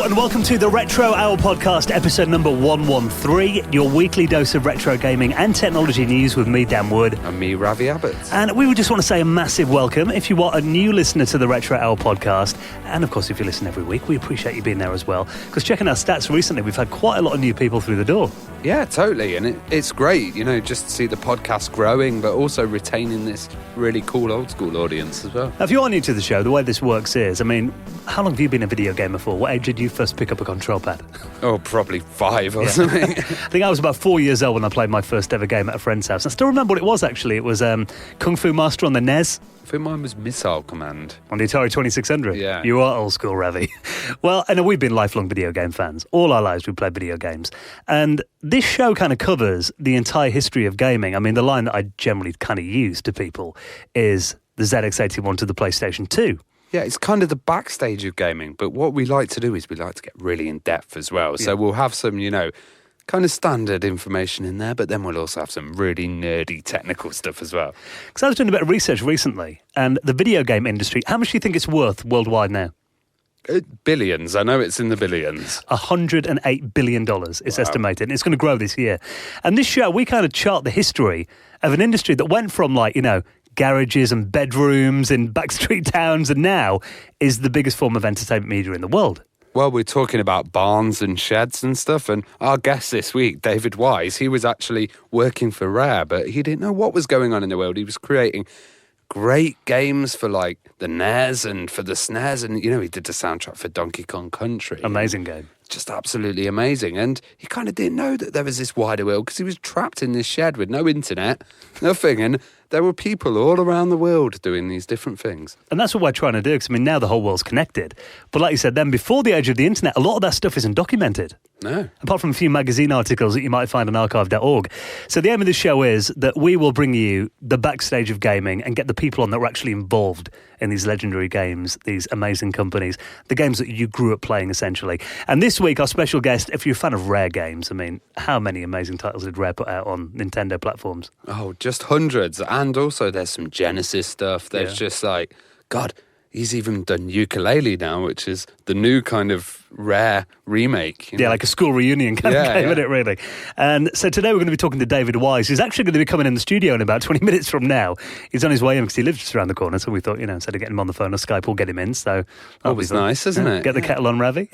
and welcome to the Retro Hour podcast, episode number 113, your weekly dose of retro gaming and technology news with me, Dan Wood. And me, Ravi Abbott. And we would just want to say a massive welcome if you are a new listener to the Retro Hour podcast. And of course, if you listen every week, we appreciate you being there as well. Because checking our stats recently, we've had quite a lot of new people through the door. Yeah, totally. And it's great, just to see the podcast growing, but also retaining this really cool old school audience as well. Now, if you are new to the show, the way this works is, how long have you been a video gamer for? What age did you first pick up a control pad? Oh, probably 5 or something. I think I was about 4 years old when I played my first ever game at a friend's house. I still remember what it was, actually. It was Kung Fu Master on the NES. I think mine was Missile Command. On the Atari 2600? Yeah. You are old school, Ravi. Well, I know we've been lifelong video game fans. All our lives we've played video games. And this show kind of covers the entire history of gaming. The line that I generally kind of use to people is the ZX81 to the PlayStation 2. Yeah, it's kind of the backstage of gaming, but what we like to do is we like to get really in-depth as well. So we'll have some, kind of standard information in there, but then we'll also have some really nerdy technical stuff as well. Because I was doing a bit of research recently, and the video game industry, how much do you think it's worth worldwide now? Billions. I know it's in the billions. $108 billion it's estimated, and it's going to grow this year. And this show, we kind of chart the history of an industry that went from garages and bedrooms in backstreet towns, and now is the biggest form of entertainment media in the world. Well, we're talking about barns and sheds and stuff, and our guest this week, David Wise, he was actually working for Rare, but he didn't know what was going on in the world. He was creating great games for the NES and for the SNES, and he did the soundtrack for Donkey Kong Country. Amazing game. Just absolutely amazing. And he kind of didn't know that there was this wider world because he was trapped in this shed with no internet, nothing, and there were people all around the world doing these different things. And that's what we're trying to do, because now the whole world's connected. But like you said, then before the age of the internet, a lot of that stuff isn't documented. No. Apart from a few magazine articles that you might find on archive.org. So the aim of this show is that we will bring you the backstage of gaming and get the people on that were actually involved in these legendary games, these amazing companies, the games that you grew up playing, essentially. And this week, our special guest, if you're a fan of Rare games, how many amazing titles did Rare put out on Nintendo platforms? Oh, just hundreds. And also there's some Genesis stuff. There's just God, he's even done Ukulele now, which is the new kind of Rare remake. Yeah, like a school reunion kind of game, isn't it, really? And so today we're going to be talking to David Wise, who's actually going to be coming in the studio in about 20 minutes from now. He's on his way in because he lives just around the corner, so we thought, instead of getting him on the phone or Skype, we'll get him in. So always nice, isn't it? Get the kettle on, Ravi.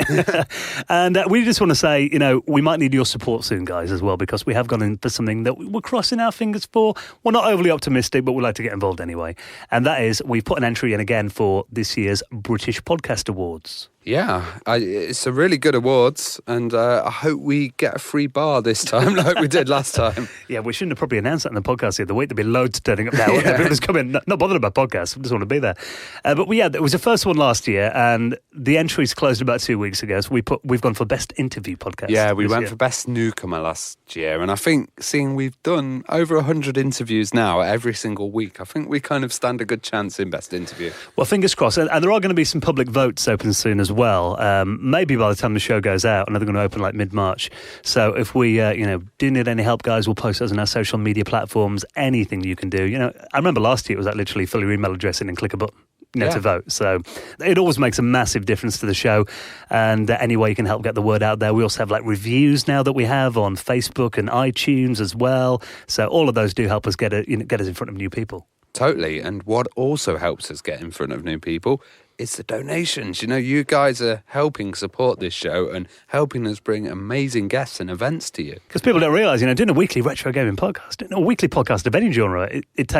And we just want to say, we might need your support soon, guys, as well, because we have gone in for something that we're crossing our fingers for. We're not overly optimistic, but we like to get involved anyway. And that is, we've put an entry in again for this year's British Podcast Awards. Yeah, it's a really good awards, and I hope we get a free bar this time like we did last time. Yeah, we shouldn't have probably announced that in the podcast the other week. There'd be loads turning up now. People just come in, not bothered about podcasts, just want to be there. But it was the first one last year, and the entries closed about 2 weeks ago, so we've gone for Best Interview Podcast. Yeah, we went for Best Newcomer last year, and I think seeing we've done over 100 interviews now every single week, I think we kind of stand a good chance in Best Interview. Well, fingers crossed, and there are going to be some public votes open soon as well. Maybe by the time the show goes out, and they're going to open mid-March. So if we, do need any help, guys, we'll post those on our social media platforms. Anything you can do. I remember last year it was literally fill your email address in and click a button. To vote. So it always makes a massive difference to the show, and any way you can help get the word out there. We also have reviews now that we have on Facebook and iTunes as well. So all of those do help us get us in front of new people. Totally. And what also helps us get in front of new people is the donations. You guys are helping support this show and helping us bring amazing guests and events to you. Because people don't realise, doing a weekly retro gaming podcast, doing a weekly podcast of any genre, it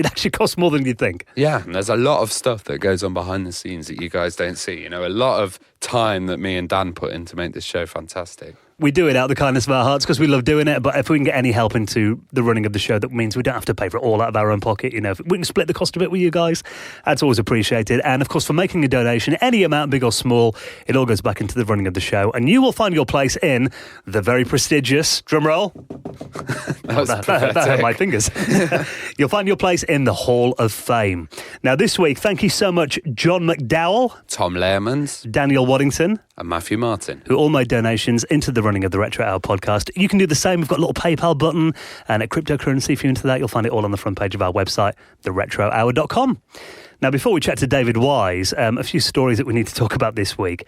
actually costs more than you'd think. Yeah, and there's a lot of stuff that goes on behind the scenes that you guys don't see. A lot of time that me and Dan put in to make this show fantastic. We do it out of the kindness of our hearts because we love doing it, but if we can get any help into the running of the show, that means we don't have to pay for it all out of our own pocket. If we can split the cost of it with you guys, that's always appreciated. And of course, for making a donation, any amount, big or small, it all goes back into the running of the show. And you will find your place in the very prestigious, drumroll. That hurt my fingers. You'll find your place in the Hall of Fame. Now, this week, thank you so much, John McDowell, Tom Lehrmans, Daniel Waddington, and Matthew Martin, who all made donations into the running of the Retro Hour podcast. You can do the same. We've got a little PayPal button and a cryptocurrency. If you're into that, you'll find it all on the front page of our website, theretrohour.com. Now, before we chat to David Wise, a few stories that we need to talk about this week.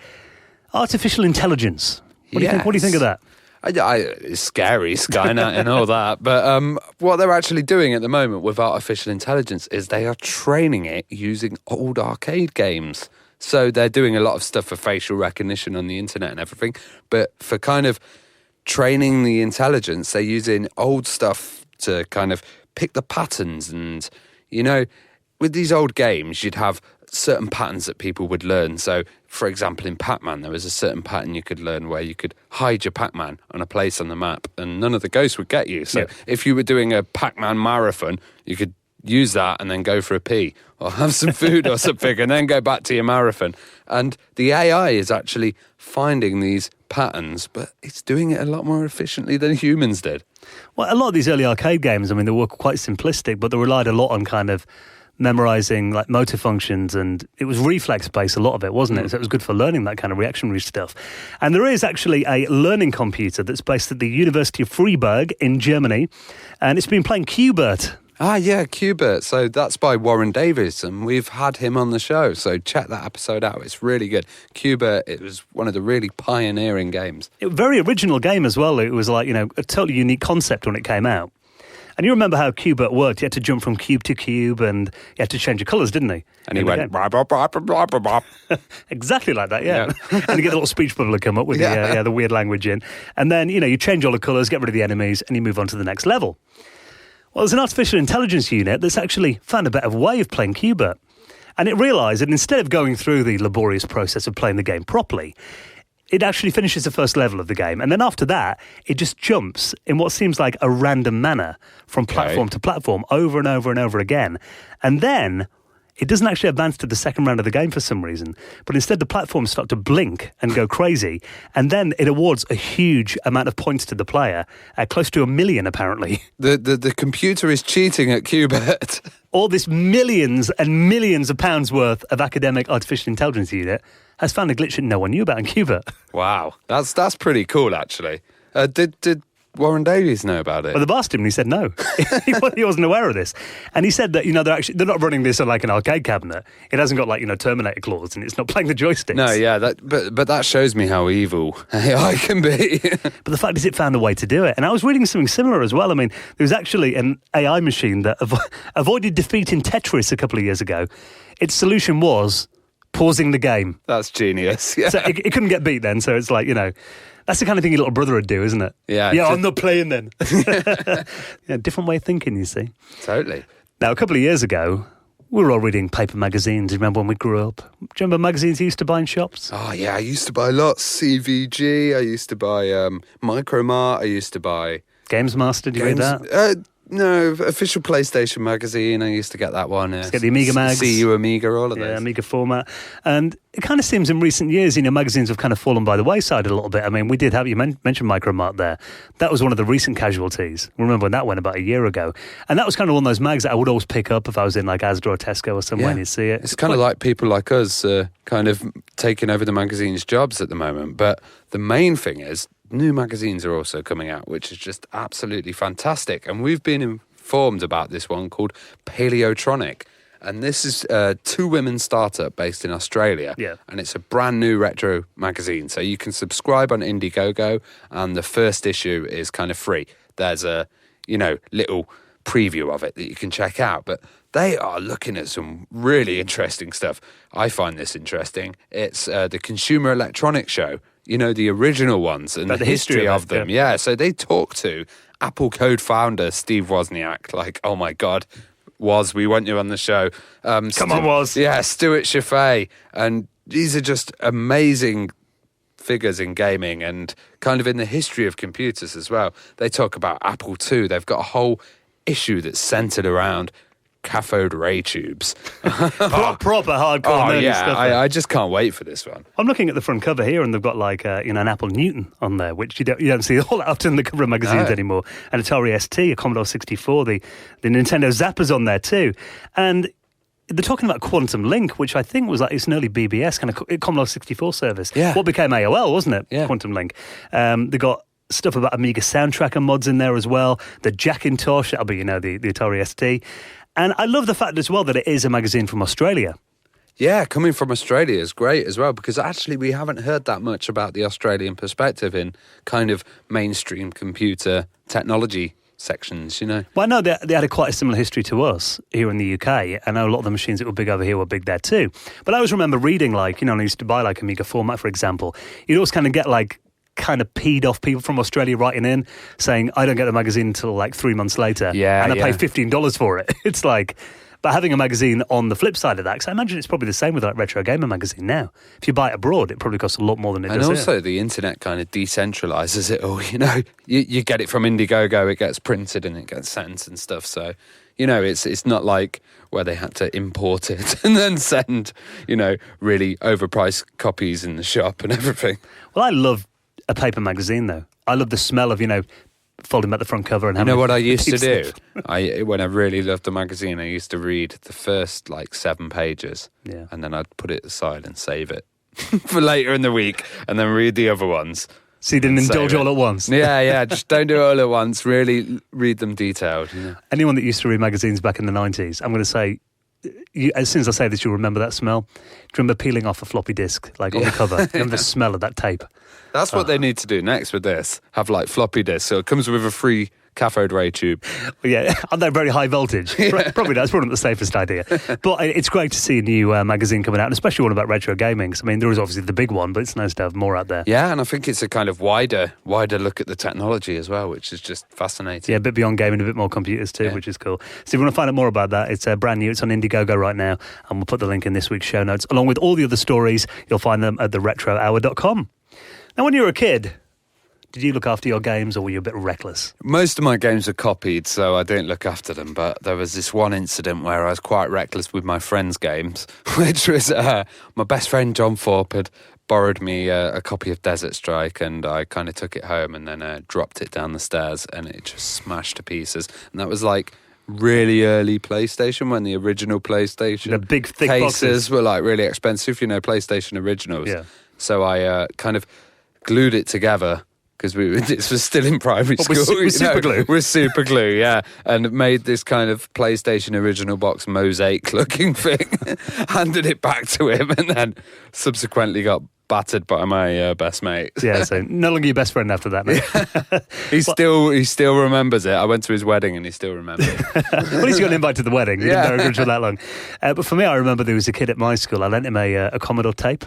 Artificial intelligence. What do you think? What do you think of that? It's scary, Skynet and all that. But what they're actually doing at the moment with artificial intelligence is they are training it using old arcade games. So they're doing a lot of stuff for facial recognition on the internet and everything. But for kind of training the intelligence, they're using old stuff to kind of pick the patterns. And, you know, with these old games, you'd have certain patterns that people would learn. So, for example, in Pac-Man, there was a certain pattern you could learn where you could hide your Pac-Man on a place on the map and none of the ghosts would get you. So if you were doing a Pac-Man marathon, you could use that and then go for a pee or have some food or something and then go back to your marathon. And the AI is actually finding these patterns, but it's doing it a lot more efficiently than humans did. Well, a lot of these early arcade games, I mean, they were quite simplistic, but they relied a lot on kind of memorizing like motor functions, and it was reflex based, a lot of it, wasn't it? So it was good for learning that kind of reactionary stuff. And there is actually a learning computer that's based at the University of Freiburg in Germany, and it's been playing Q*bert. Ah, yeah, Q*bert. So that's by Warren Davis, and we've had him on the show. So check that episode out. It's really good. Q*bert, it was one of the really pioneering games. Very original game as well. It was like, you know, a totally unique concept when it came out. And you remember how Q*bert worked. You had to jump from cube to cube and you had to change your colours, didn't he? And he went, blah, blah, blah, blah, blah, blah. Exactly like that, yeah. And you get a little speech bubble come up with the weird language in. And then, you know, you change all the colours, get rid of the enemies, and you move on to the next level. Well, there's an artificial intelligence unit that's actually found a better way of playing Q*bert. And it realised that instead of going through the laborious process of playing the game properly, it actually finishes the first level of the game. And then after that, it just jumps in what seems like a random manner from platform to platform over and over and over again. And then it doesn't actually advance to the second round of the game for some reason. But instead, the platforms start to blink and go crazy. And then it awards a huge amount of points to the player, close to 1 million, apparently. The computer is cheating at Q*bert. All this millions and millions of pounds worth of academic artificial intelligence unit has found a glitch that no one knew about in Q*bert. Wow, that's pretty cool, actually. Did Warren Davies know about it? Well, the asked him and he said no. He wasn't aware of this. And he said that, you know, they're not running this on like an arcade cabinet. It hasn't got like, you know, Terminator claws and it's not playing the joysticks. No, yeah, but that shows me how evil AI can be. But the fact is it found a way to do it. And I was reading something similar as well. I mean, there was actually an AI machine that avoided defeat in Tetris a couple of years ago. Its solution was pausing the game. That's genius. Yeah. So it couldn't get beat then. So it's like, you know, that's the kind of thing your little brother would do, isn't it? Yeah. Yeah, I'm not playing then. Different way of thinking, you see. Totally. Now, a couple of years ago, we were all reading paper magazines. Do you remember when we grew up? Do you remember magazines you used to buy in shops? Oh, yeah, I used to buy lots. CVG, I used to buy Micromart, I used to buy... Games Master, do you read that? No, official PlayStation magazine. I used to get that one. Get the Amiga mags. CU Amiga, all of those. Yeah, Amiga format. And it kind of seems in recent years, you know, magazines have kind of fallen by the wayside a little bit. I mean, we did have, you mentioned Micromart there. That was one of the recent casualties. Remember when that went about a year ago? And that was kind of one of those mags that I would always pick up if I was in like Asda or Tesco or somewhere and you'd see it. It's kind of like people like us kind of taking over the magazine's jobs at the moment. But the main thing is, new magazines are also coming out, which is just absolutely fantastic. And we've been informed about this one called Paleotronic. And this is a two-women startup based in Australia. Yeah. And it's a brand new retro magazine. So you can subscribe on Indiegogo, and the first issue is kind of free. There's a, you know, little preview of it that you can check out. But they are looking at some really interesting stuff. I find this interesting. It's the Consumer Electronics Show. You know, the original ones and the history of them. Yeah, so they talk to Apple co-founder Steve Wozniak, like, oh my God, Woz, we want you on the show. Come on, Woz. Yeah, Stuart Chaffee. And these are just amazing figures in gaming and kind of in the history of computers as well. They talk about Apple II. They've got a whole issue that's centered around cathode ray tubes. Proper hardcore stuff. I just can't wait for this one. I'm looking at the front cover here and they've got like an Apple Newton on there, which you don't see all that often in the cover of magazines anymore. An Atari ST, a Commodore 64, the Nintendo Zappa's on there too. And they're talking about Quantum Link, which I think was like it's an early BBS kind of Commodore 64 service. Yeah. What became AOL, wasn't it? Yeah. Quantum Link. They got stuff about Amiga soundtracker mods in there as well. The Jackintosh, that'll be, the Atari ST. And I love the fact as well that it is a magazine from Australia. Yeah, coming from Australia is great as well, because actually we haven't heard that much about the Australian perspective in kind of mainstream computer technology sections, you know. Well, I know they had quite a similar history to us here in the UK. I know a lot of the machines that were big over here were big there too. But I always remember reading, like, you know, when I used to buy like Amiga Format, for example, you'd always kind of get like kind of peed off people from Australia writing in saying, I don't get the magazine until like 3 months later. Yeah, and I pay $15 for it. It's like... But having a magazine on the flip side of that, because I imagine it's probably the same with like Retro Gamer magazine now. If you buy it abroad, it probably costs a lot more than it does here. And also the internet kind of decentralises it all, you know. You get it from Indiegogo, it gets printed and it gets sent and stuff. So, you know, it's not like where they had to import it and then send, you know, really overpriced copies in the shop and everything. Well, I love a paper magazine, though. I love the smell of, you know, folding back the front cover and having... You know what I used to do? When I really loved the magazine, I used to read the first, like, 7 pages. Yeah. And then I'd put it aside and save it for later in the week and then read the other ones. So you didn't indulge all at once? Yeah, just don't do it all at once. Really read them detailed. You know? Anyone that used to read magazines back in the 90s, I'm going to say... as soon as I say this, you'll remember that smell. Do you remember peeling off a floppy disk, like on the cover? Remember the smell of that tape? That's what they need to do next with this. Have like floppy disks. So it comes with a free cathode ray tube. Well, yeah, and they're very high voltage. Probably that's probably not the safest idea. But it's great to see a new magazine coming out, and especially one about retro gaming. I mean, there is obviously the big one, but it's nice to have more out there. Yeah, and I think it's a kind of wider look at the technology as well, which is just fascinating. Yeah, a bit beyond gaming, a bit more computers too, which is cool. So if you want to find out more about that, it's brand new. It's on Indiegogo right now, and we'll put the link in this week's show notes, along with all the other stories. You'll find them at theretrohour.com. Now, when you were a kid, did you look after your games, or were you a bit reckless? Most of my games are copied, so I didn't look after them. But there was this one incident where I was quite reckless with my friends' games, which was my best friend John Thorpe had borrowed me a copy of Desert Strike, and I kind of took it home and then dropped it down the stairs, and it just smashed to pieces. And that was like really early PlayStation, when the original PlayStation the big thick cases were like really expensive, you know, PlayStation originals. Yeah. So I kind of glued it together, because this was still in primary school. With super glue? With super glue, yeah. And made this kind of PlayStation original box mosaic-looking thing. Handed it back to him, and then subsequently got battered by my best mate. Yeah, so no longer your best friend after that, mate. He still remembers it. I went to his wedding and he still remembers it. Well, he's got an invite to the wedding. He didn't know Grudge for that long. But for me, I remember there was a kid at my school. I lent him a Commodore tape.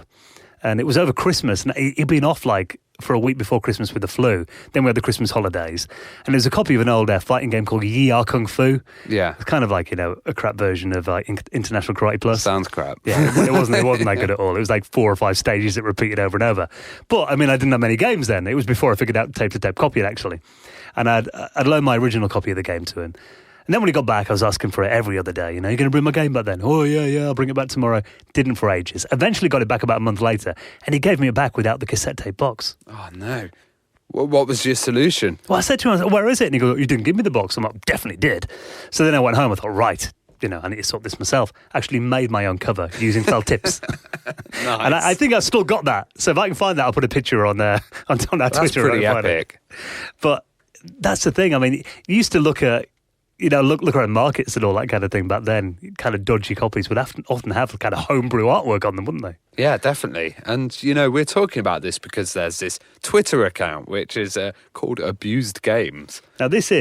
And it was over Christmas, and he'd been off like for a week before Christmas with the flu. Then we had the Christmas holidays, and there's a copy of an old fighting game called Yi Ar Kung Fu. Yeah, it's kind of like, you know, a crap version of International Karate Plus. Sounds crap. Yeah, it wasn't that good at all. It was like 4 or 5 stages that repeated over and over. But I mean, I didn't have many games then. It was before I figured out tape-to-tape copying actually, and I'd loaned my original copy of the game to him. And then when he got back, I was asking for it every other day. You know, you're going to bring my game back then? Oh, yeah, I'll bring it back tomorrow. Didn't for ages. Eventually got it back about a month later, and he gave me it back without the cassette tape box. Oh, no. What was your solution? Well, I said to him, where is it? And he goes, you didn't give me the box. I'm like, definitely did. So then I went home. I thought, right, you know, I need to sort this myself. Actually made my own cover using felt tips. Nice. And I think I've still got that. So if I can find that, I'll put a picture on our Twitter. That's pretty epic. But that's the thing. I mean, you used to look at, you know, look around markets and all that kind of thing back then. Kind of dodgy copies would often have kind of homebrew artwork on them, wouldn't they? Yeah, definitely. And, you know, we're talking about this because there's this Twitter account which is called Abused Games. Now, it's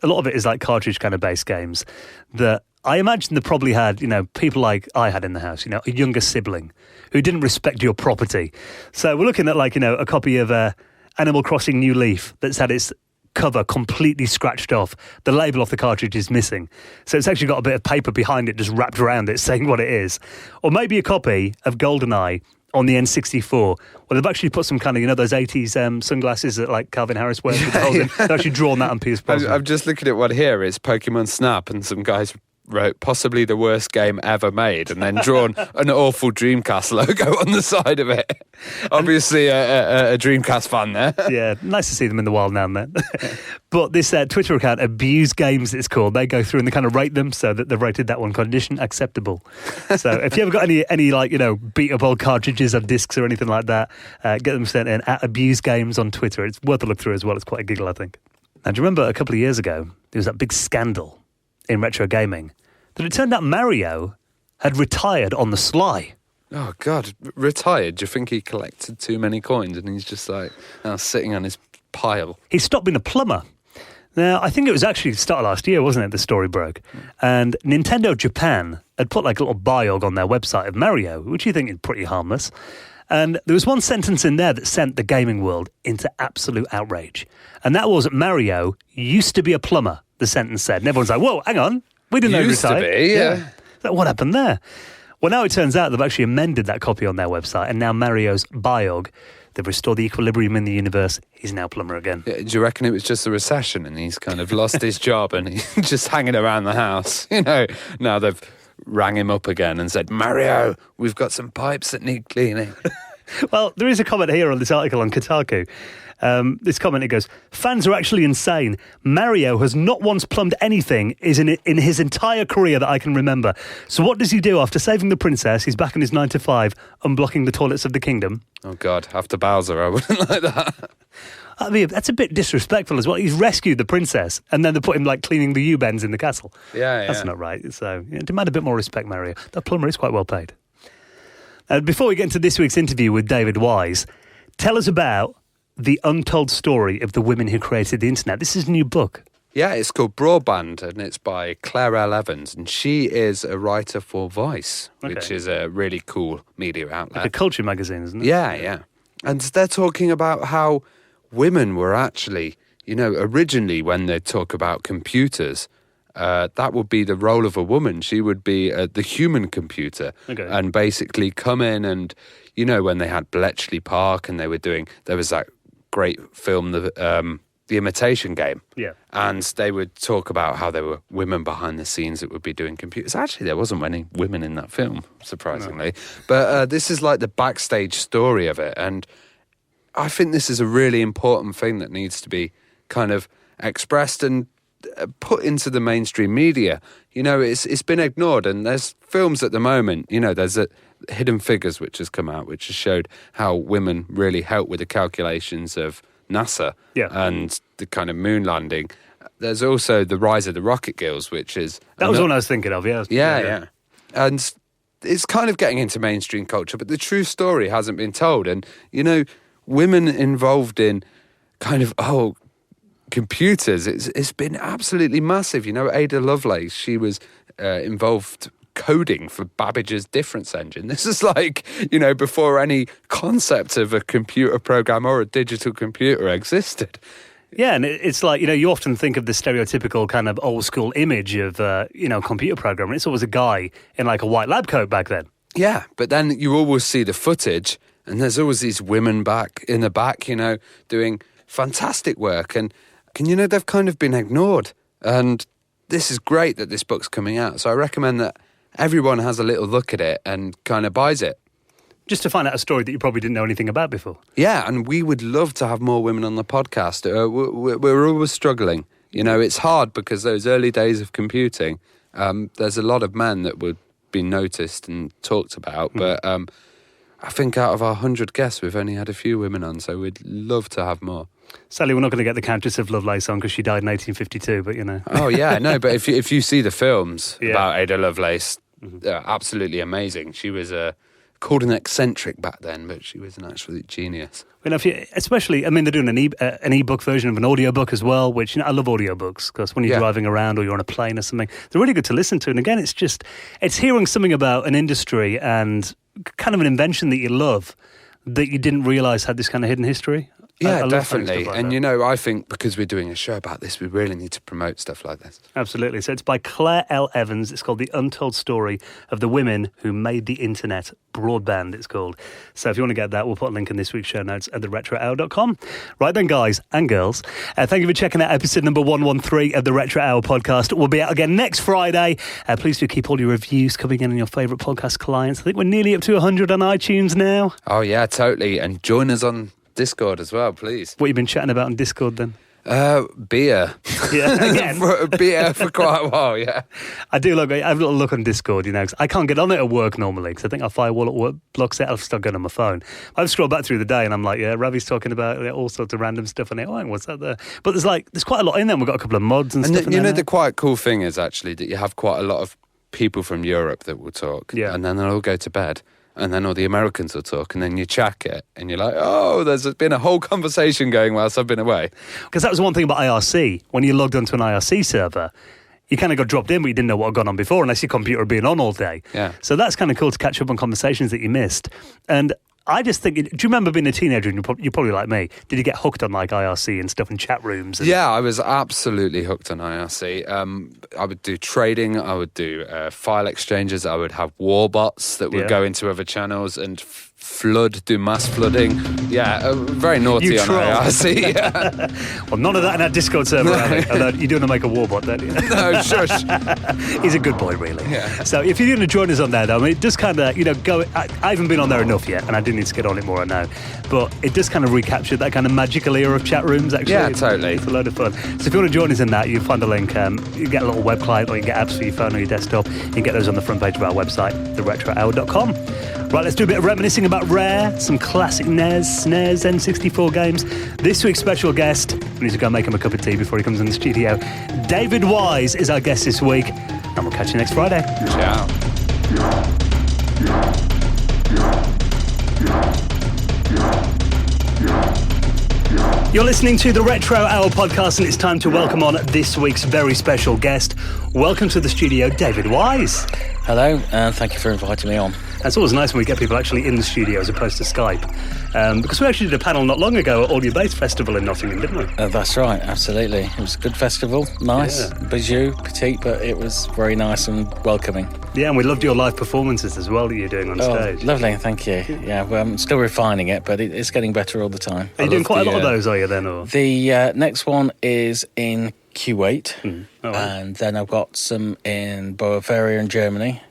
a lot of it is like cartridge kind of based games that I imagine they probably had, you know, people like I had in the house, you know, a younger sibling who didn't respect your property. So we're looking at like, you know, a copy of Animal Crossing New Leaf that's had its cover completely scratched off. The label off the cartridge is missing. So it's actually got a bit of paper behind it just wrapped around it saying what it is. Or maybe a copy of GoldenEye on the N64. Well, they've actually put some kind of, you know, those 80s sunglasses that like Calvin Harris wears with the holes in. They've actually drawn that on Pierce Brosnan. I'm just looking at one here. It's Pokemon Snap, and some guys wrote possibly the worst game ever made, and then drawn an awful Dreamcast logo on the side of it. Obviously a Dreamcast fan there. Yeah, nice to see them in the wild now and then. But this Twitter account, Abused Games it's called, they go through and they kind of rate them so that they've rated that one condition acceptable. So if you ever got any like, you know, beat up old cartridges or discs or anything like that, get them sent in at Abused Games on Twitter. It's worth a look through as well. It's quite a giggle, I think. Now, do you remember a couple of years ago, there was that big scandal in retro gaming that it turned out Mario had retired on the sly. Oh, God. Retired? Do you think he collected too many coins and he's just like sitting on his pile? He stopped being a plumber. Now, I think it was actually the start of last year, wasn't it, the story broke? And Nintendo Japan had put like a little biog on their website of Mario, which you think is pretty harmless. And there was one sentence in there that sent the gaming world into absolute outrage. And that was, Mario used to be a plumber, the sentence said. And everyone's like, whoa, hang on. We didn't know he retired. Used to be, yeah. So what happened there? Well, now it turns out they've actually amended that copy on their website. And now Mario's biog, they've restored the equilibrium in the universe. He's now plumber again. Yeah, do you reckon it was just a recession and he's kind of lost his job and he's just hanging around the house? You know, now they've rang him up again and said, Mario, we've got some pipes that need cleaning. Well, there is a comment here on this article on Kotaku. This comment, it goes, fans are actually insane. Mario has not once plumbed anything in his entire career that I can remember. So what does he do after saving the princess? He's back in his 9 to 5, unblocking the toilets of the kingdom. Oh, God, after Bowser, I wouldn't like that. I mean, that's a bit disrespectful as well. He's rescued the princess, and then they put him, like, cleaning the U-bends in the castle. Yeah. That's not right. So, demand a bit more respect, Mario. That plumber is quite well paid. Before we get into this week's interview with David Wise, tell us about the untold story of the women who created the internet. This is a new book. Yeah, it's called Broadband, and it's by Claire L. Evans, and she is a writer for Vice, which is a really cool media outlet. Like a culture magazine, isn't it? Yeah. And they're talking about how women were actually, originally when they talk about computers, that would be the role of a woman. She would be the human computer and basically come in and, when they had Bletchley Park and there was that great film, The Imitation Game. Yeah. And they would talk about how there were women behind the scenes that would be doing computers. Actually, there wasn't many women in that film, surprisingly. No. But this is like the backstage story of it. And I think this is a really important thing that needs to be kind of expressed and put into the mainstream media. It's been ignored, and there's films at the moment, there's Hidden Figures, which has come out, which has showed how women really helped with the calculations of NASA and the kind of moon landing. There's also The Rise of the Rocket Girls, which is... That was one I was thinking of, yeah. Yeah. And it's kind of getting into mainstream culture, but the true story hasn't been told. And, women involved in kind of, computers, it's been absolutely massive. Ada Lovelace, she was involved coding for Babbage's difference engine. This is like, before any concept of a computer program or a digital computer existed. Yeah, and it's like, you often think of the stereotypical kind of old school image of, computer programmer. It's always a guy in like a white lab coat back then. Yeah, but then you always see the footage and there's always these women back in the back, doing fantastic work. And they've kind of been ignored. And this is great that this book's coming out. So I recommend that everyone has a little look at it and kind of buys it. Just to find out a story that you probably didn't know anything about before. Yeah, and we would love to have more women on the podcast. We're always struggling. It's hard because those early days of computing, there's a lot of men that would be noticed and talked about. But I think out of our 100 guests, we've only had a few women on, so we'd love to have more. Sadly, we're not going to get the Countess of Lovelace on because she died in 1852, but Oh, yeah, no, but if you see the films about Ada Lovelace, they're absolutely amazing. She was called an eccentric back then, but she was an absolute genius. Well, especially, they're doing an e-book version of an audiobook as well, which, I love audiobooks because when you're driving around or you're on a plane or something, they're really good to listen to. And again, it's hearing something about an industry and kind of an invention that you love that you didn't realise had this kind of hidden history. Yeah, definitely. Like and, I think because we're doing a show about this, we really need to promote stuff like this. Absolutely. So it's by Claire L. Evans. It's called The Untold Story of the Women Who Made the Internet. Broadband, it's called. So if you want to get that, we'll put a link in this week's show notes at theretrohour.com. Right then, guys and girls, thank you for checking out episode number 113 of the Retro Hour podcast. We'll be out again next Friday. Please do keep all your reviews coming in on your favourite podcast clients. I think we're nearly up to 100 on iTunes now. Oh, yeah, totally. And join us on Discord as well, please. What have you been chatting about on Discord then? Beer. Yeah, again. Beer for quite a while, yeah. I do look. I have a little look on Discord, because I can't get on it at work normally because I think our firewall at work blocks it. I'll start going on my phone. I've scrolled back through the day and I'm like, Ravi's talking about all sorts of random stuff on it. Oh, what's that there? But there's quite a lot in there. We've got a couple of mods and stuff. And the quite cool thing is actually that you have quite a lot of people from Europe that will talk, Yeah. and then they'll all go to bed. And then all the Americans will talk, and then you check it, and you're like, oh, there's been a whole conversation going whilst I've been away. Because that was one thing about IRC. When you logged onto an IRC server, you kind of got dropped in, but you didn't know what had gone on before unless your computer had been on all day. Yeah. So that's kind of cool to catch up on conversations that you missed. And I just think, do you remember being a teenager, and you're probably like me, did you get hooked on like IRC and stuff in chat rooms? And... Yeah, I was absolutely hooked on IRC. I would do trading, I would do file exchanges, I would have war bots that would go into other channels and do mass flooding. Yeah, very naughty on IRC. Yeah. Well, none of that in our Discord server, although you're doing to make a war bot, don't you? No, shush. He's a good boy, really. Yeah. So if you're going to join us on there, though, I mean, it does kind of, go... I haven't been on there enough yet, and I do need to get on it more, I know. But it does kind of recapture that kind of magical era of chat rooms, actually. Yeah, totally. It's a load of fun. So if you want to join us in that, you find the link. You get a little web client, or you get apps for your phone or your desktop. You can get those on the front page of our website, theretrohour.com. Right, let's do a bit of reminiscing about Rare, some classic NES, N64 games. This week's special guest, we need to go make him a cup of tea before he comes in the studio. David Wise is our guest this week, and we'll catch you next Friday. Ciao. You're listening to the Retro Hour podcast, and it's time to welcome on this week's very special guest. Welcome to the studio, David Wise. Hello, and thank you for inviting me on. It's always nice when we get people actually in the studio as opposed to Skype. Because we actually did a panel not long ago at All Your Bass Festival in Nottingham, didn't we? That's right, absolutely. It was a good festival, nice, bijou, petite, but it was very nice and welcoming. Yeah, and we loved your live performances as well that you're doing on stage. Lovely, thank you. Yeah, well, I'm still refining it, but it's getting better all the time. Are you doing quite a lot of those, are you then? Or? The next one is in Kuwait, Right. and then I've got some in Bavaria in Germany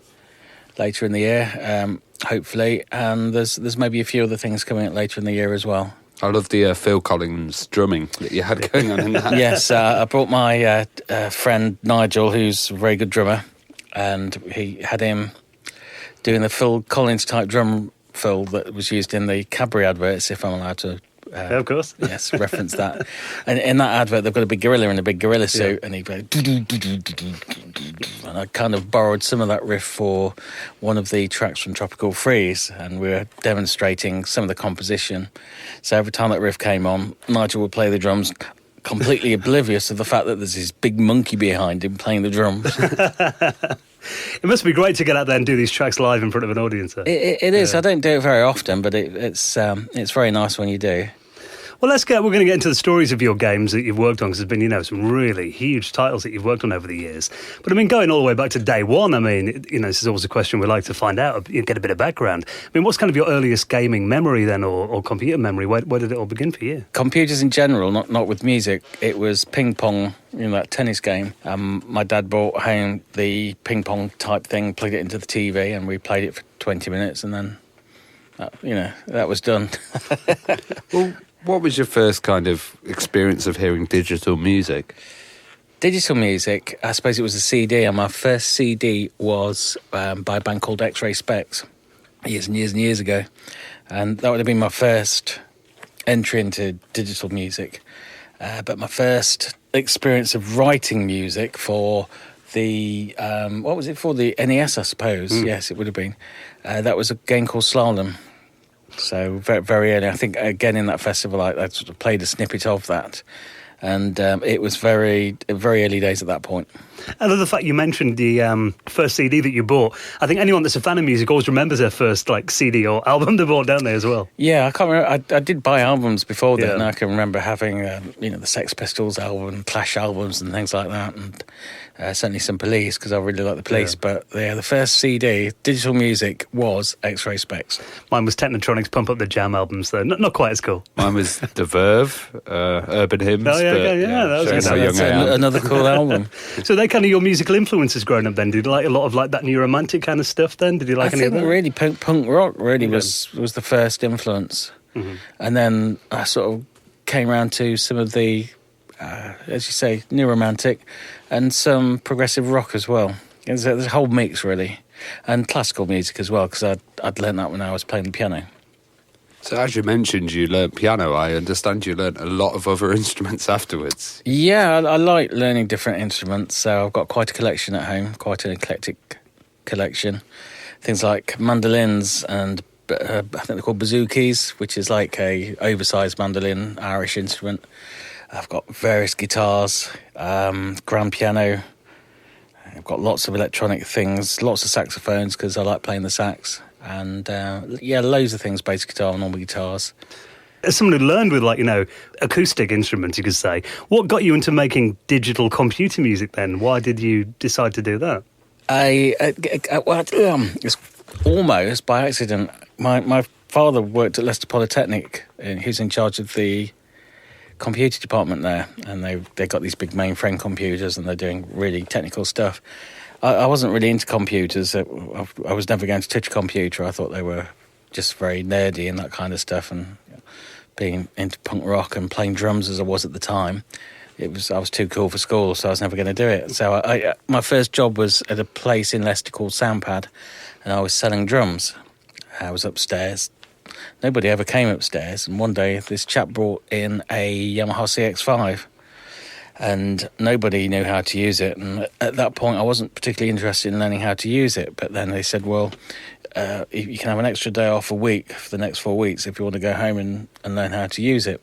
later in the year, hopefully, and there's maybe a few other things coming up later in the year as well. I love the Phil Collins drumming that you had going on in that. Yes, I brought my friend Nigel, who's a very good drummer, and he had him doing the Phil Collins type drum fill that was used in the Cadbury adverts, if I'm allowed to. Yeah, of course. Yes, reference that. And in that advert, they've got a big gorilla in a big gorilla suit, and he goes... And I kind of borrowed some of that riff for one of the tracks from Tropical Freeze, and we were demonstrating some of the composition. So every time that riff came on, Nigel would play the drums, completely oblivious of the fact that there's this big monkey behind him playing the drums. It must be great to get out there and do these tracks live in front of an audience. It is. Yeah. I don't do it very often, but it's very nice when you do. Well, we're going to get into the stories of your games that you've worked on, because there's been, some really huge titles that you've worked on over the years. But I mean, going all the way back to day one, I mean, this is always a question we like to find out, get a bit of background. I mean, what's kind of your earliest gaming memory then, or computer memory? Where did it all begin for you? Computers in general, not with music. It was ping pong, that tennis game. My dad brought home the ping pong type thing, plugged it into the TV, and we played it for 20 minutes, and then, that was done. Well, what was your first kind of experience of hearing digital music? Digital music, I suppose it was a CD, and my first CD was by a band called X-Ray Specs, years and years and years ago. And that would have been my first entry into digital music. But my first experience of writing music for the, what was it for? The NES, I suppose. Yes, it would have been. That was a game called Slalom. So very, very early. I think, again, in that festival, I sort of played a snippet of that. And it was very, very early days at that point. I love the fact you mentioned the first CD that you bought. I think anyone that's a fan of music always remembers their first CD or album they bought, don't they, as well? Yeah, I can't remember. I did buy albums before that, and I can remember having, the Sex Pistols album, Clash albums and things like that, and certainly some Police, because I really like the Police. Yeah. But the first CD, digital music, was X-Ray Specs. Mine was Technotronic's Pump Up the Jam albums, though. Not quite as cool. Mine was The Verve, Urban Hymns. Oh, yeah, that's another cool album. So they kind of your musical influences growing up then? Did you like a lot of that new romantic kind of stuff then? Did you like any of that? I think really punk rock really was the first influence. Mm-hmm. And then I sort of came around to some of the, as you say, new romantic and some progressive rock as well. There's a whole mix really. And classical music as well, because I'd learned that when I was playing the piano. So as you mentioned, you learnt piano. I understand you learnt a lot of other instruments afterwards. Yeah, I like learning different instruments. So I've got quite a collection at home, quite an eclectic collection. Things like mandolins and I think they're called bouzouki, which is like a oversized mandolin, Irish instrument. I've got various guitars, grand piano. I've got lots of electronic things, lots of saxophones because I like playing the sax. And loads of things, bass guitar, normal guitars. As someone who learned with, acoustic instruments, you could say, what got you into making digital computer music then? Why did you decide to do that? It's almost by accident. My father worked at Leicester Polytechnic, and he was in charge of the computer department there, and they got these big mainframe computers, and they're doing really technical stuff. I wasn't really into computers. I was never going to touch a computer. I thought they were just very nerdy and that kind of stuff, and being into punk rock and playing drums as I was at the time, I was too cool for school, so I was never going to do it. So my first job was at a place in Leicester called Soundpad, and I was selling drums. I was upstairs. Nobody ever came upstairs, and one day this chap brought in a Yamaha CX-5, and nobody knew how to use it. And at that point, I wasn't particularly interested in learning how to use it, but then they said, well, you can have an extra day off a week for the next 4 weeks if you want to go home and learn how to use it.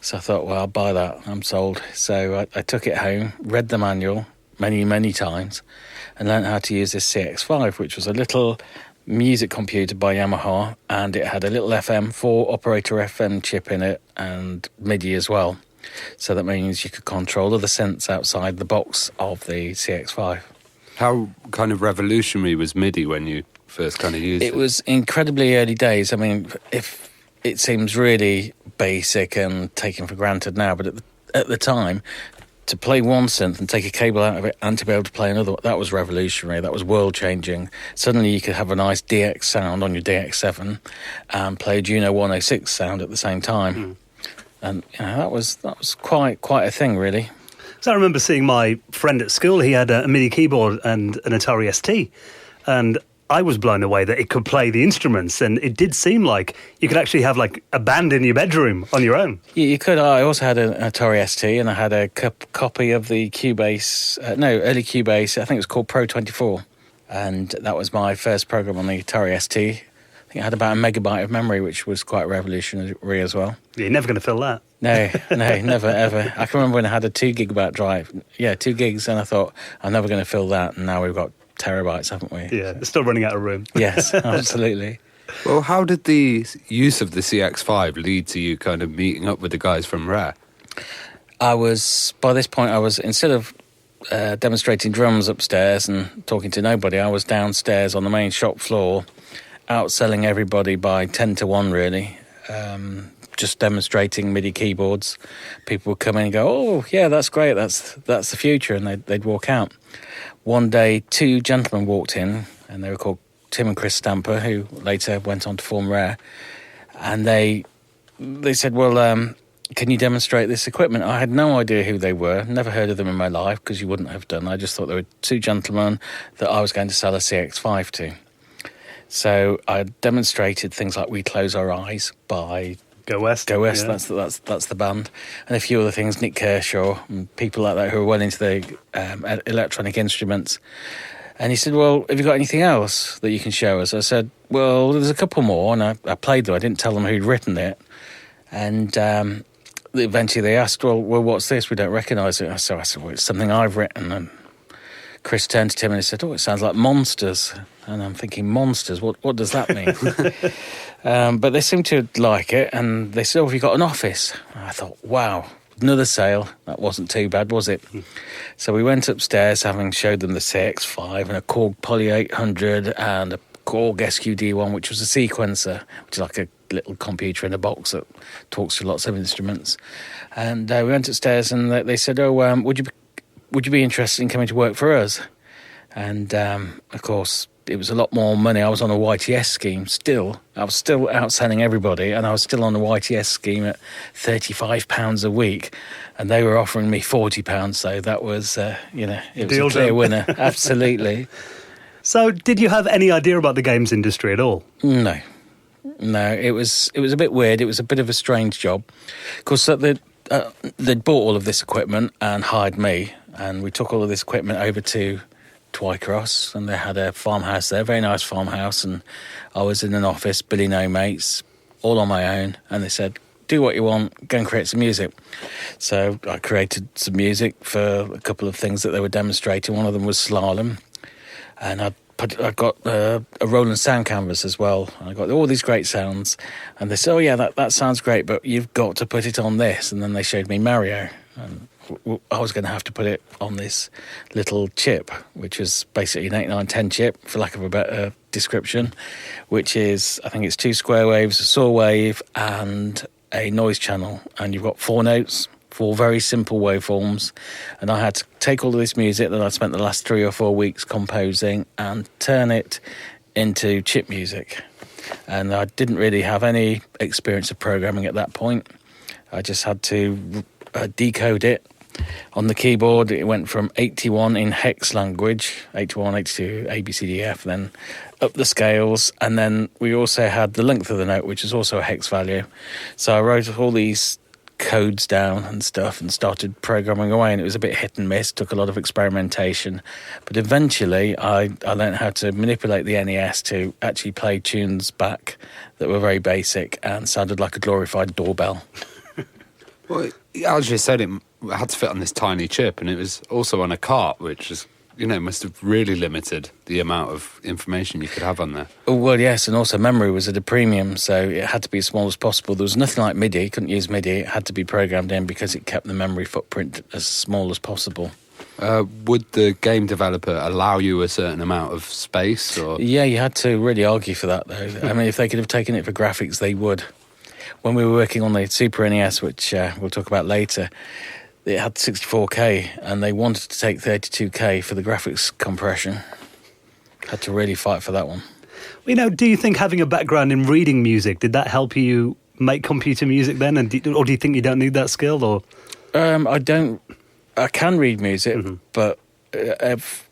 So I thought, well, I'll buy that. I'm sold. So I took it home, read the manual many, many times, and learned how to use this CX-5, which was a little music computer by Yamaha, and it had a little FM, 4-operator FM chip in it, and MIDI as well. So that means you could control other synths outside the box of the CX-5. How kind of revolutionary was MIDI when you first kind of used it? It was incredibly early days. I mean, if it seems really basic and taken for granted now, but at the time, to play one synth and take a cable out of it and to be able to play another, that was revolutionary. That was world-changing. Suddenly you could have a nice DX sound on your DX7 and play a Juno 106 sound at the same time. And that was quite a thing, really. So I remember seeing my friend at school. He had a MIDI keyboard and an Atari ST, and I was blown away that it could play the instruments, and it did seem like you could actually have a band in your bedroom on your own. Yeah, you could. I also had an Atari ST, and I had a copy of the Cubase, early Cubase, I think it was called Pro 24, and that was my first program on the Atari ST. I think it had about 1 megabyte of memory, which was quite revolutionary as well. You're never going to fill that. No, never, ever. I can remember when I had a 2 gigabyte drive. Yeah, 2 gigs, and I thought, I'm never going to fill that, and now we've got terabytes, haven't we? Yeah, it's still running out of room. Yes, absolutely. Well, how did the use of the CX-5 lead to you kind of meeting up with the guys from Rare? By this point, instead of demonstrating drums upstairs and talking to nobody, I was downstairs on the main shop floor, outselling everybody by 10 to 1, really. Just demonstrating MIDI keyboards. People would come in and go, oh, yeah, that's great, that's the future, and they'd walk out. One day, 2 gentlemen walked in, and they were called Tim and Chris Stamper, who later went on to form Rare. And they said, well, can you demonstrate this equipment? I had no idea who they were, never heard of them in my life, because you wouldn't have done. I just thought they were 2 gentlemen that I was going to sell a CX-5 to. So I demonstrated things like We Close Our Eyes by Go West. Go West, yeah. that's the band. And a few other things, Nick Kershaw and people like that who are well into the electronic instruments. And he said, well, have you got anything else that you can show us? I said, well, there's a couple more. And I played them. I didn't tell them who'd written it. And eventually they asked, well, what's this? We don't recognise it. So I said, well, it's something I've written. And Chris turned to Tim and he said, oh, it sounds like Monsters. And I'm thinking, Monsters? What does that mean? But they seemed to like it, and they said, oh, have you got an office? And I thought, wow, another sale. That wasn't too bad, was it? So we went upstairs, having showed them the CX-5 and a Korg Poly 800 and a Korg SQD1, which was a sequencer, which is like a little computer in a box that talks to lots of instruments. And we went upstairs, and they said, oh, would you be interested in coming to work for us? And, of course, it was a lot more money. I was on a YTS scheme still. I was still outselling everybody, and I was still on a YTS scheme at £35 a week, and they were offering me £40, so that was, it was a clear winner. Absolutely. So did you have any idea about the games industry at all? No, it was a bit weird. It was a bit of a strange job. Of course, they'd bought all of this equipment and hired me, and we took all of this equipment over to Twycross, and they had a farmhouse there, very nice farmhouse, and I was in an office, Billy No Mates, all on my own, and they said, do what you want, go and create some music. So I created some music for a couple of things that they were demonstrating. One of them was slalom, and I got a Roland sound canvas as well. I got all these great sounds, and they said, oh yeah, that sounds great, but you've got to put it on this. And then they showed me Mario, and I was going to have to put it on this little chip, which is basically an 8910 chip, for lack of a better description, which is, I think it's 2 square waves, a saw wave, and a noise channel. And you've got 4 notes, 4 very simple waveforms. And I had to take all of this music that I'd spent the last 3 or 4 weeks composing and turn it into chip music. And I didn't really have any experience of programming at that point. I just had to decode it. On the keyboard, it went from 81 in hex language, 81, 82, A, B, C, D, F, then up the scales. And then we also had the length of the note, which is also a hex value. So I wrote all these codes down and stuff and started programming away, and it was a bit hit and miss, took a lot of experimentation. But eventually I learned how to manipulate the NES to actually play tunes back that were very basic and sounded like a glorified doorbell. Well, as you said, it had to fit on this tiny chip, and it was also on a cart, which is, must have really limited the amount of information you could have on there. Oh, well, yes, and also memory was at a premium, so it had to be as small as possible. There was nothing like MIDI, couldn't use MIDI, it had to be programmed in because it kept the memory footprint as small as possible. Would the game developer allow you a certain amount of space? Or? Yeah, you had to really argue for that, though. I mean, if they could have taken it for graphics, they would. When we were working on the Super NES, which we'll talk about later, it had 64K, and they wanted to take 32K for the graphics compression. Had to really fight for that one. Do you think having a background in reading music, did that help you make computer music then? Or do you think you don't need that skill? Or I can read music, but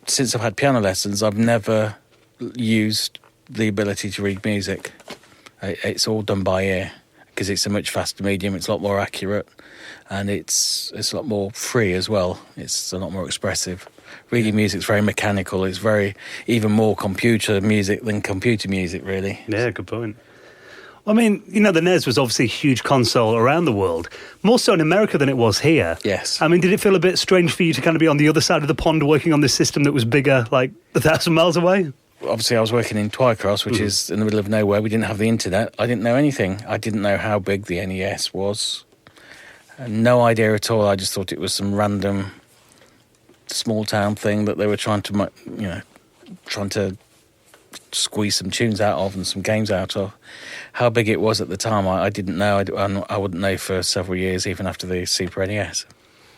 since I've had piano lessons, I've never used the ability to read music. It's all done by ear, because it's a much faster medium, it's a lot more accurate, and it's a lot more free as well. It's a lot more expressive. Reading music's very mechanical. It's even more computer music than computer music, really. Yeah, good point. I mean, the NES was obviously a huge console around the world, more so in America than it was here. Yes. I mean, did it feel a bit strange for you to kind of be on the other side of the pond working on this system that was bigger, like 1,000 miles away? Obviously, I was working in Twycross, which is in the middle of nowhere. We didn't have the internet. I didn't know anything. I didn't know how big the NES was. No idea at all. I just thought it was some random small town thing that they were trying to squeeze some tunes out of and some games out of. How big it was at the time, I didn't know. I wouldn't know for several years, even after the Super NES.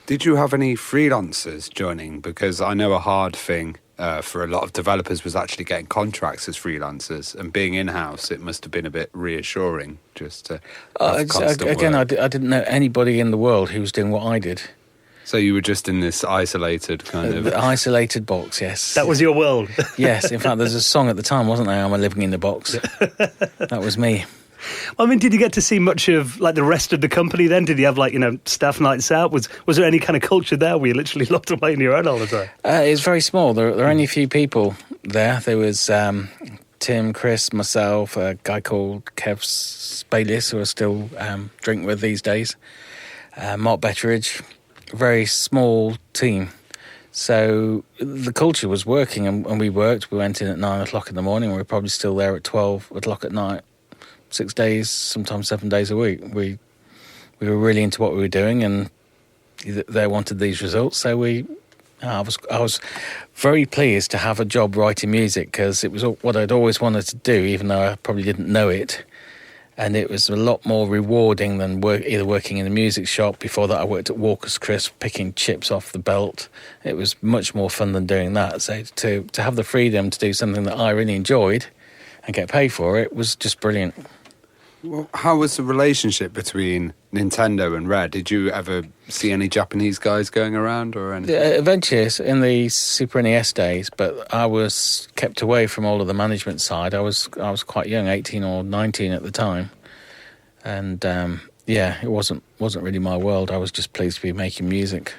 Did you have any freelancers joining? Because I know a hard thing for a lot of developers was actually getting contracts as freelancers, and being in-house, it must have been a bit reassuring just to have constant again, work. I didn't know anybody in the world who was doing what I did. So you were just in this isolated kind of... isolated box, yes. That was your world. Yes, in fact, there's a song at the time, wasn't there? I'm living in the box. That was me. I mean, did you get to see much of the rest of the company then? Did you have staff nights out? Was there any kind of culture there where you literally locked away on your own all the time? It was very small. There were only a few people there. There was Tim, Chris, myself, a guy called Kev Spalis, who I still drink with these days, Mark Betteridge. A very small team. So the culture was working, and we worked. We went in at 9 o'clock in the morning. We were probably still there at 12 o'clock at night. 6 days, sometimes 7 days a week. We were really into what we were doing, and they wanted these results. So I was very pleased to have a job writing music, because it was what I'd always wanted to do, even though I probably didn't know it. And it was a lot more rewarding than either working in a music shop. Before that, I worked at Walker's Crisp, picking chips off the belt. It was much more fun than doing that. So to have the freedom to do something that I really enjoyed and get paid for it was just brilliant. Well, how was the relationship between Nintendo and Rare? Did you ever see any Japanese guys going around or anything? Eventually, in the Super NES days, but I was kept away from all of the management side. I was quite young, 18 or 19 at the time, and it wasn't really my world. I was just pleased to be making music.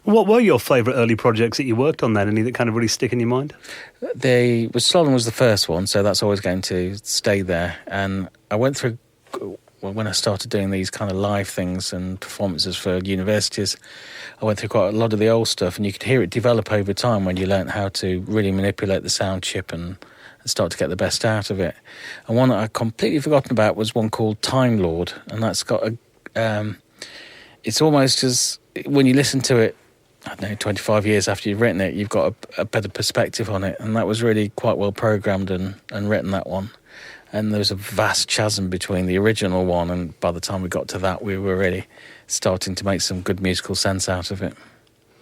What were your favourite early projects that you worked on then? Any that kind of really stick in your mind? Slolan was the first one, so that's always going to stay there. And I went through, when I started doing these kind of live things and performances for universities, I went through quite a lot of the old stuff, and you could hear it develop over time when you learnt how to really manipulate the sound chip and start to get the best out of it. And one that I'd completely forgotten about was one called Time Lord, and that's got a... it's almost as... When you listen to it, I don't know, 25 years after you've written it, you've got a better perspective on it, and that was really quite well programmed and written, that one. And there was a vast chasm between the original one, and by the time we got to that, we were really starting to make some good musical sense out of it.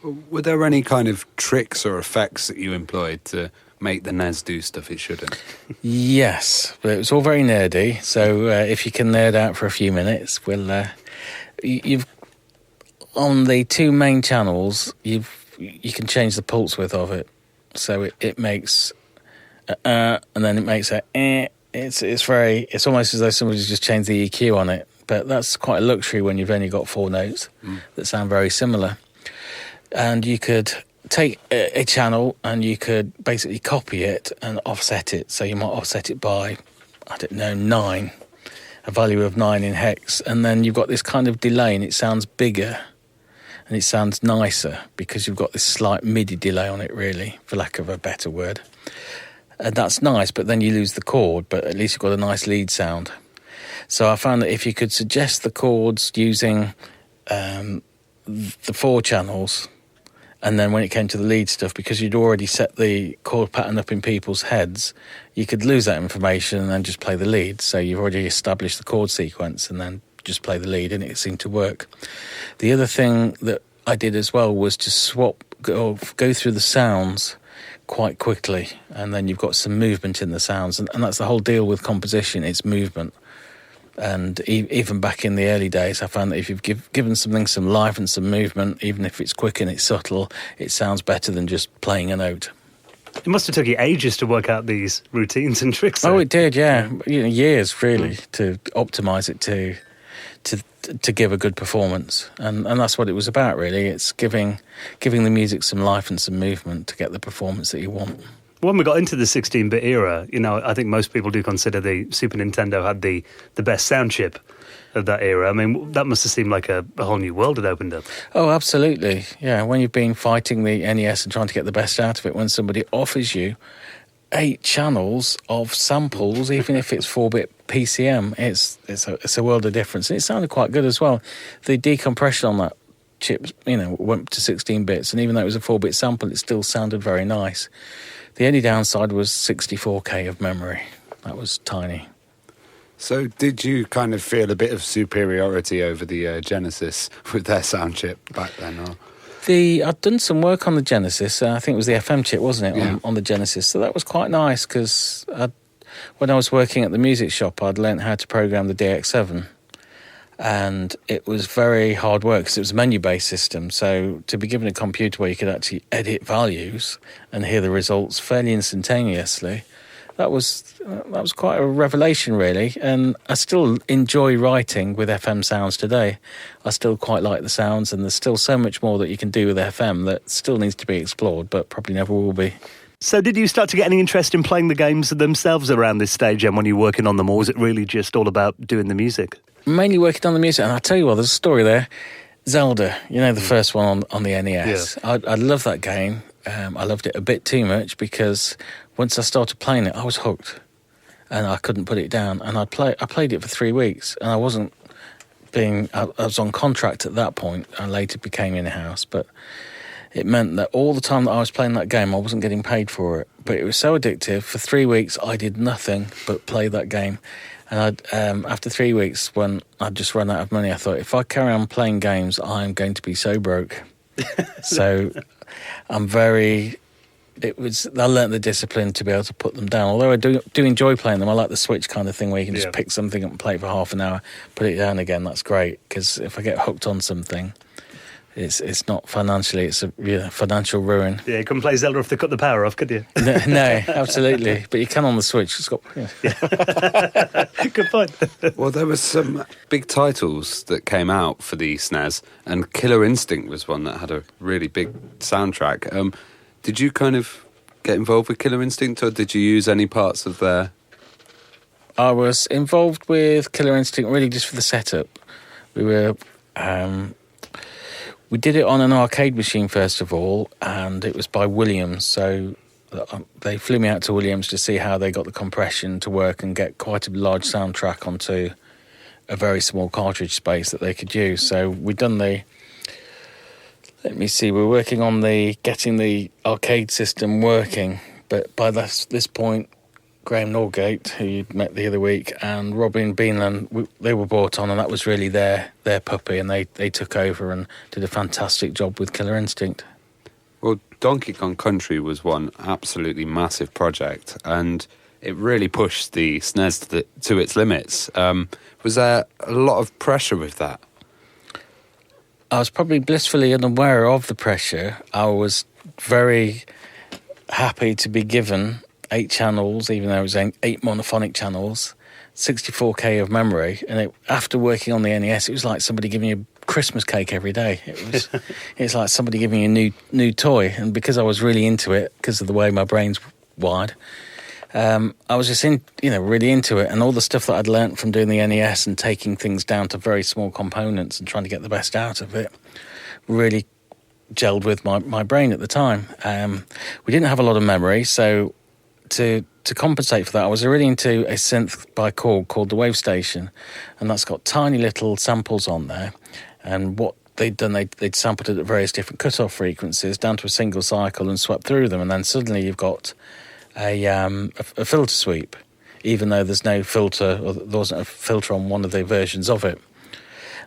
Were there any kind of tricks or effects that you employed to make the NES do stuff it shouldn't? Yes, but it was all very nerdy, so if you can nerd out for a few minutes, you've on the two main channels, you can change the pulse width of it, so it makes and then it makes a It's almost as though somebody's just changed the EQ on it, but that's quite a luxury when you've only got 4 notes that sound very similar. And you could take a channel and you could basically copy it and offset it. So you might offset it by, 9, a value of 9 in hex, and then you've got this kind of delay, and it sounds bigger and it sounds nicer because you've got this slight MIDI delay on it, really, for lack of a better word. And that's nice, but then you lose the chord, but at least you've got a nice lead sound. So I found that if you could suggest the chords using the 4 channels, and then when it came to the lead stuff, because you'd already set the chord pattern up in people's heads, you could lose that information and then just play the lead. So you've already established the chord sequence and then just play the lead, and it seemed to work. The other thing that I did as well was to go through the sounds quite quickly, and then you've got some movement in the sounds, and that's the whole deal with composition, it's movement. And even back in the early days, I found that if you've given something some life and some movement, even if it's quick and it's subtle, it sounds better than just playing a note. It must have took you ages to work out these routines and tricks. Oh, it did, yeah. Years, really, to optimise it to give a good performance. And that's what it was about, really. It's giving the music some life and some movement to get the performance that you want. When we got into the 16-bit era, I think most people do consider the Super Nintendo had the best sound chip of that era. I mean, that must have seemed like a whole new world had opened up. Oh, absolutely. Yeah, when you've been fighting the NES and trying to get the best out of it, when somebody offers you 8 channels of samples, even if it's 4-bit PCM, it's a world of difference. And it sounded quite good as well. The decompression on that chip, went to 16 bits, and even though it was a 4-bit sample, it still sounded very nice. The only downside was 64K of memory. That was tiny. So did you kind of feel a bit of superiority over the Genesis with their sound chip back then? Or? I'd done some work on the Genesis. I think it was the FM chip, wasn't it, yeah. on the Genesis? So that was quite nice because when I was working at the music shop, I'd learnt how to program the DX7. And it was very hard work because it was a menu-based system. So to be given a computer where you could actually edit values and hear the results fairly instantaneously, that was quite a revelation, really. And I still enjoy writing with FM sounds today. I still quite like the sounds, and there's still so much more that you can do with FM that still needs to be explored, but probably never will be. So did you start to get any interest in playing the games themselves around this stage and when you were working on them, or was it really just all about doing the music? Mainly working on the music, and I'll tell you what, there's a story there. Zelda, the first one on the NES. Yeah. I love that game. I loved it a bit too much because once I started playing it, I was hooked, and I couldn't put it down. And I played it for 3 weeks, and I was on contract at that point. I later became in-house, but it meant that all the time that I was playing that game, I wasn't getting paid for it. But it was so addictive. For 3 weeks, I did nothing but play that game. And after 3 weeks, when I'd just run out of money, I thought, if I carry on playing games, I'm going to be so broke. So I learnt the discipline to be able to put them down. Although I do enjoy playing them, I like the Switch kind of thing where you can just pick something up and play it for half an hour, put it down again. That's great, because if I get hooked on something, it's not financially, it's a financial ruin. Yeah, you couldn't play Zelda if they cut the power off, could you? No, absolutely. But you can on the Switch. It's got. Good point. Well, there were some big titles that came out for the SNES, and Killer Instinct was one that had a really big soundtrack. Did you kind of get involved with Killer Instinct, or did you use any parts of their... I was involved with Killer Instinct really just for the setup. We were... we did it on an arcade machine first of all, and it was by Williams, so they flew me out to Williams to see how they got the compression to work and get quite a large soundtrack onto a very small cartridge space that they could use. So we'd done the... Let me see, we're working on getting the arcade system working, but by this point, Graham Norgate, who you met the other week, and Robin Beanland, they were brought on, and that was really their puppy, and they took over and did a fantastic job with Killer Instinct. Well, Donkey Kong Country was one absolutely massive project, and it really pushed the SNES to its limits. Was there a lot of pressure with that? I was probably blissfully unaware of the pressure. I was very happy to be given 8 channels, even though it was 8 monophonic channels, 64K of memory, and after working on the NES, it was like somebody giving you a Christmas cake every day. It's like somebody giving you a new toy, and because I was really into it, because of the way my brain's wired, I was just really into it, and all the stuff that I'd learnt from doing the NES and taking things down to very small components and trying to get the best out of it really gelled with my brain at the time. We didn't have a lot of memory, so to compensate for that, I was really into a synth by Korg called the Wave Station, and that's got tiny little samples on there. And what they'd done, they'd sampled it at various different cutoff frequencies down to a single cycle and swept through them, and then suddenly you've got a filter sweep, even though there's no filter, or there wasn't a filter on one of the versions of it.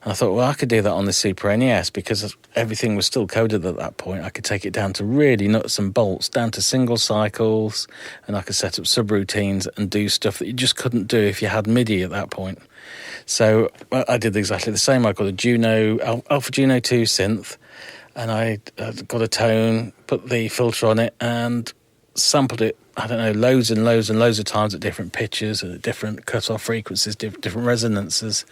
And I thought, well, I could do that on the Super NES because everything was still coded at that point. I could take it down to really nuts and bolts, down to single cycles, and I could set up subroutines and do stuff that you just couldn't do if you had MIDI at that point. So I did exactly the same. I got a Juno, Alpha Juno 2 synth, and I got a tone, put the filter on it, and sampled it, I don't know, loads and loads and loads of times at different pitches and at different cut-off frequencies, different resonances,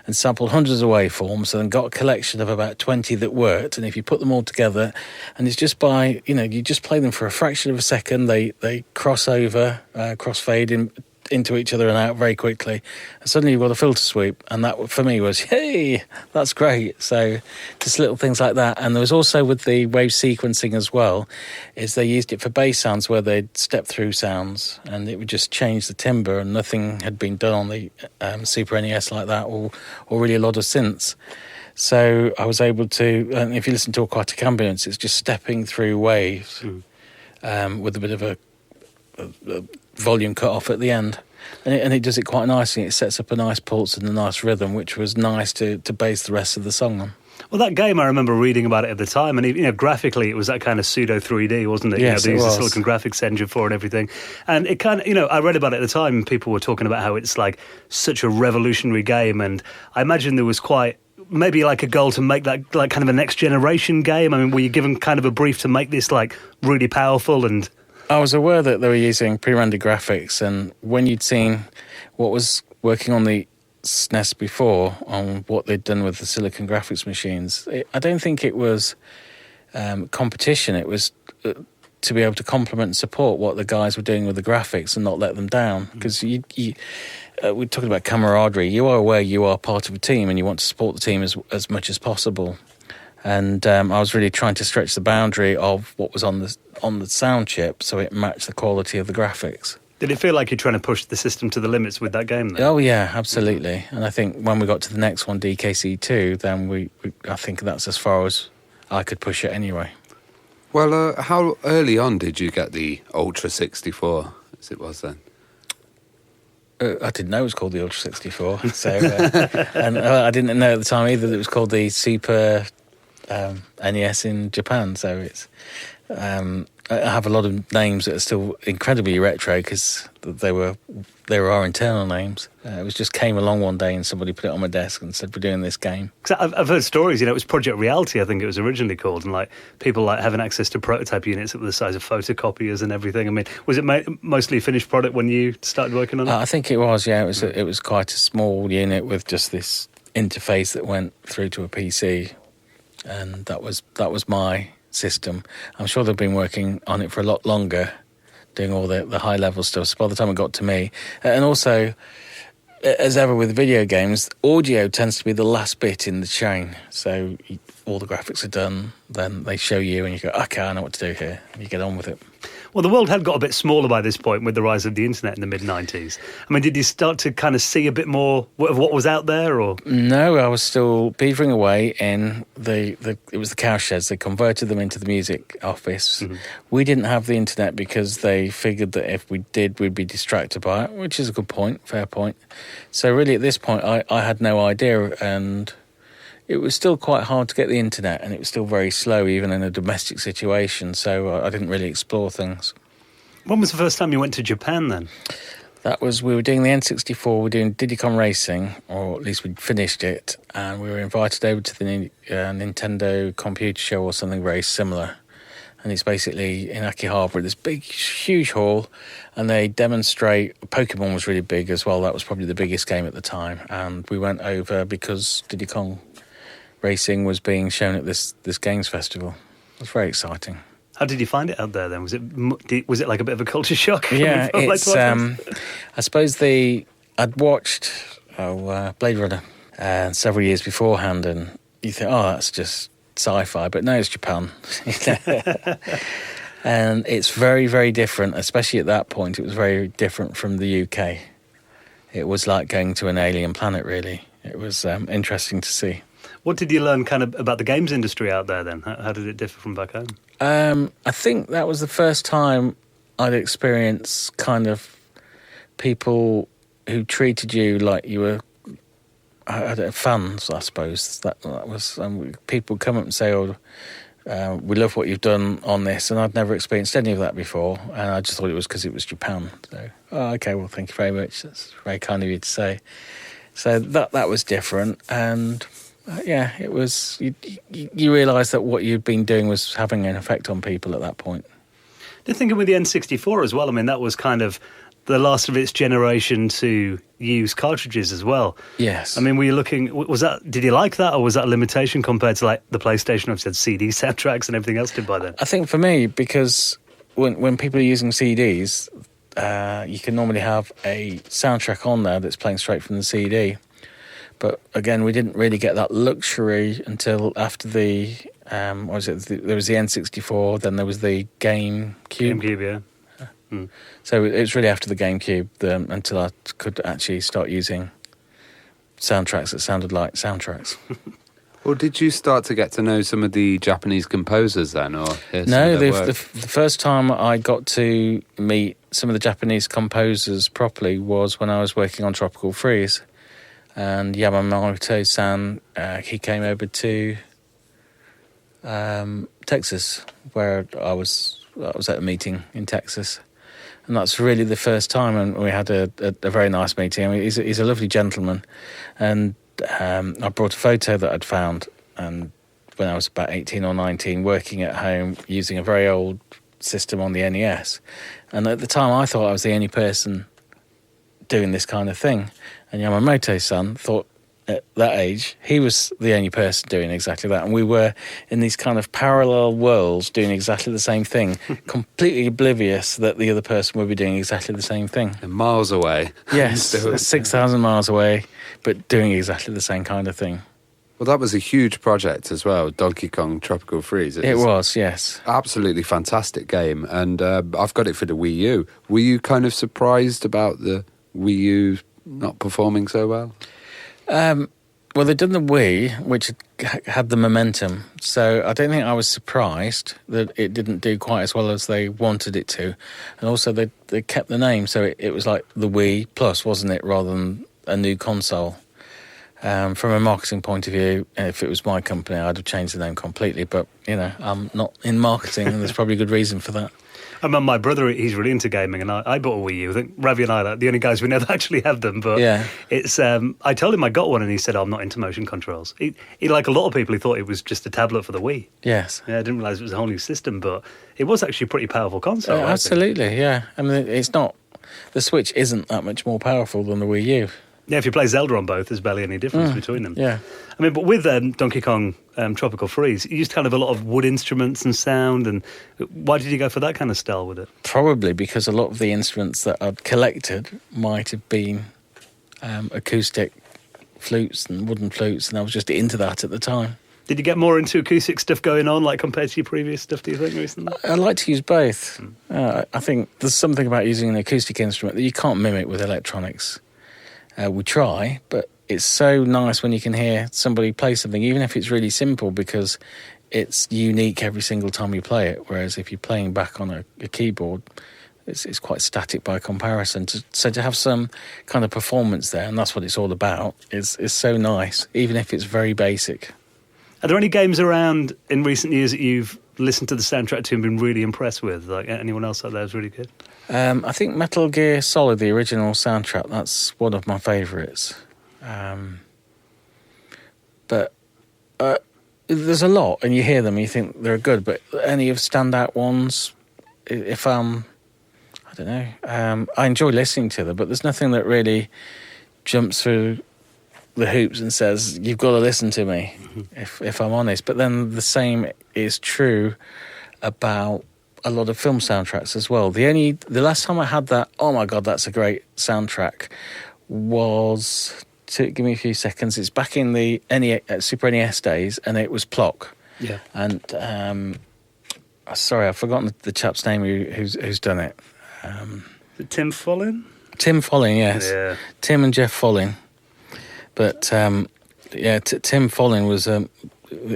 and sampled hundreds of waveforms, and then got a collection of about 20 that worked. And if you put them all together, and it's just by, you just play them for a fraction of a second, they cross over, crossfade into each other and out very quickly, and suddenly you've got a filter sweep, and that for me was, hey, that's great. So just little things like that. And there was also with the wave sequencing as well, is they used it for bass sounds where they'd step through sounds and it would just change the timbre, and nothing had been done on the Super NES like that, or really a lot of synths. So I was able to, and if you listen to Aquatic Ambulance, it's just stepping through waves with a bit of a volume cut off at the end, and it does it quite nicely. It sets up a nice pulse and a nice rhythm, which was nice to base the rest of the song on. Well, that game, I remember reading about it at the time, and graphically it was that kind of pseudo 3D, wasn't it? Yes, they it used was. the Silicon Graphics engine for it and everything, and it kind of, I read about it at the time, and people were talking about how it's like such a revolutionary game, and I imagine there was quite maybe like a goal to make that like kind of a next generation game. I mean, were you given kind of a brief to make this like really powerful? And I was aware that they were using pre-rendered graphics, and when you'd seen what was working on the SNES before, on what they'd done with the Silicon Graphics machines, I don't think it was competition. It was to be able to complement and support what the guys were doing with the graphics and not let them down. Because we're talking about camaraderie. You are aware you are part of a team, and you want to support the team as much as possible. And I was really trying to stretch the boundary of what was on the sound chip so it matched the quality of the graphics. did it feel like you're trying to push the system to the limits with that game then? Oh yeah, absolutely. And I think when we got to the next one, DKC2, then I think that's as far as I could push it anyway. Well, how early on did you get the Ultra 64, as it was then? I didn't know it was called the Ultra 64, so and I didn't know at the time either that it was called the Super NES in Japan. So it's I have a lot of names that are still incredibly retro because they were our internal names. It was just came along one day and somebody put it on my desk and said, we're doing this game. 'Cause I've heard stories, it was Project Reality, I think it was originally called, and like people like having access to prototype units that were the size of photocopiers and everything. I mean, was it mostly a finished product when you started working on it? I think it was, yeah. It was quite a small unit with just this interface that went through to a PC, and that was my system. I'm sure they've been working on it for a lot longer, doing all the high level stuff. So by the time it got to me, and also, as ever with video games, audio tends to be the last bit in the chain. So all the graphics are done, then they show you, and you go, okay, I know what to do here, and you get on with it. Well, the world had got a bit smaller by this point with the rise of the internet in the mid-90s. I mean, did you start to kind of see a bit more of what was out there, or...? No, I was still beavering away in it was the cowsheds. They converted them into the music office. Mm-hmm. We didn't have the internet because they figured that if we did, we'd be distracted by it, which is a good point, fair point. So really, at this point, I had no idea, and it was still quite hard to get the internet, and it was still very slow, even in a domestic situation, so I didn't really explore things. When was the first time you went to Japan, then? We were doing the N64, we were doing Diddy Kong Racing, or at least we'd finished it, and we were invited over to the Nintendo computer show or something very similar. And it's basically in Akihabara, this big, huge hall, and they demonstrate. Pokemon was really big as well. That was probably the biggest game at the time, and we went over because Diddy Kong Racing was being shown at this games festival. It was very exciting. How did you find it out there then? Was it like a bit of a culture shock? Yeah, it's. I suppose I'd watched Blade Runner several years beforehand, and you think, oh, that's just sci-fi, but no, it's Japan. And it's very, very different, especially at that point. It was very different from the UK. It was like going to an alien planet, really. It was interesting to see. What did you learn kind of about the games industry out there then? How did it differ from back home? I think that was the first time I'd experienced kind of people who treated you like you were fans, I suppose. That was people come up and say, "Oh, we love what you've done on this," and I'd never experienced any of that before, and I just thought it was because it was Japan. So, okay, well, thank you very much. That's very kind of you to say. So that was different, and it was. You realise that what you'd been doing was having an effect on people at that point. They're thinking with the N64 as well. I mean, that was kind of the last of its generation to use cartridges as well. Yes. I mean, were you looking? Did you like that, or was that a limitation compared to like the PlayStation? I've said CD soundtracks and everything else did by then. I think for me, because when people are using CDs, you can normally have a soundtrack on there that's playing straight from the CD. But again, we didn't really get that luxury until after the there was the N64, then there was the GameCube. GameCube, yeah. So it was really after the GameCube until I could actually start using soundtracks that sounded like soundtracks. Well, did you start to get to know some of the Japanese composers then, or no? The first time I got to meet some of the Japanese composers properly was when I was working on Tropical Freeze, and Yamamoto-san he came over to Texas, where I was at a meeting in Texas. And that's really the first time, and we had a very nice meeting. I mean, he's a lovely gentleman, and I brought a photo that I'd found, and when I was about 18 or 19, working at home using a very old system on the NES. And at the time, I thought I was the only person doing this kind of thing. And Yamamoto-san thought at that age, he was the only person doing exactly that. And we were in these kind of parallel worlds doing exactly the same thing, completely oblivious that the other person would be doing exactly the same thing. And miles away. Yes, 6,000 miles away, but doing exactly the same kind of thing. Well, that was a huge project as well, Donkey Kong Tropical Freeze. It was, yes. Absolutely fantastic game. And I've got it for the Wii U. Were you kind of surprised about the Wii U not performing so well? Well, they'd done the Wii, which had the momentum, so I don't think I was surprised that it didn't do quite as well as they wanted it to. And also, they kept the name, so it was like the Wii Plus, wasn't it, rather than a new console. From a marketing point of view, if it was my company, I'd have changed the name completely. But, I'm not in marketing, and there's probably a good reason for that. I remember my brother, he's really into gaming, and I bought a Wii U. I think Ravi and I are the only guys who never actually have them. But it's I told him I got one, and he said, I'm not into motion controls. He, like a lot of people, he thought it was just a tablet for the Wii. Yes. Yeah, I didn't realise it was a whole new system, but it was actually a pretty powerful console. Absolutely, yeah. I mean, it's not... The Switch isn't that much more powerful than the Wii U. Yeah, if you play Zelda on both, there's barely any difference between them. Yeah. I mean, but with Donkey Kong Tropical Freeze, you used kind of a lot of wood instruments and sound, and why did you go for that kind of style with it? Probably because a lot of the instruments that I'd collected might have been acoustic flutes and wooden flutes, and I was just into that at the time. Did you get more into acoustic stuff going on, like compared to your previous stuff, do you think, recently? I like to use both. I think there's something about using an acoustic instrument that you can't mimic with electronics. We try, but it's so nice when you can hear somebody play something, even if it's really simple, because it's unique every single time you play it. Whereas if you're playing back on a keyboard, it's quite static by comparison. So to have some kind of performance there, and that's what it's all about, is so nice, even if it's very basic. Are there any games around in recent years that you've listened to the soundtrack to and been really impressed with? Like anyone else out there is really good? I think Metal Gear Solid, the original soundtrack, that's one of my favourites. But there's a lot, and you hear them and you think they're good, but any of standout ones, if I don't know, I enjoy listening to them, but there's nothing that really jumps through the hoops and says, you've got to listen to me, if I'm honest. But then the same is true about a lot of film soundtracks as well. The last time I had that, oh my God, that's a great soundtrack, was, give me a few seconds, it's back in the Super NES days, and it was Plock. Yeah. And, sorry, I've forgotten the chap's name who's done it. Is it Tim Follin? Tim Follin, yes. Yeah. Tim and Jeff Follin. But, Tim Follin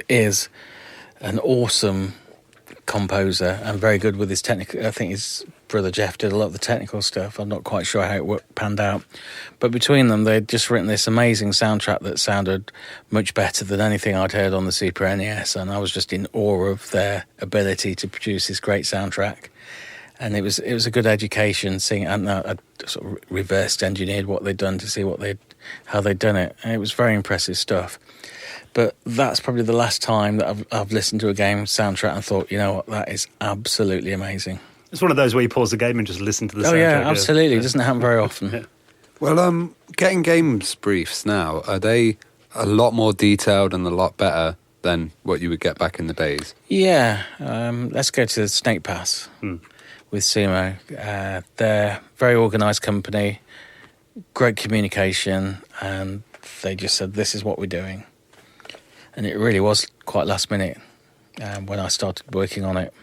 is an awesome composer and very good with his technical. I think his brother Jeff did a lot of the technical stuff. I'm not quite sure how it panned out, but between them they'd just written this amazing soundtrack that sounded much better than anything I'd heard on the Super NES, and I was just in awe of their ability to produce this great soundtrack. And it was a good education seeing, and I sort of reversed engineered what they'd done to see how they'd done it, and it was very impressive stuff. But that's probably the last time that I've listened to a game soundtrack and thought, you know what, that is absolutely amazing. It's one of those where you pause the game and just listen to the soundtrack. Oh yeah, absolutely. It doesn't happen very often. Yeah. Well, getting games briefs now, are they a lot more detailed and a lot better than what you would get back in the days? Yeah, let's go to Snake Pass with Sumo. They're a very organised company, great communication, and they just said, this is what we're doing. And it really was quite last minute when I started working on it.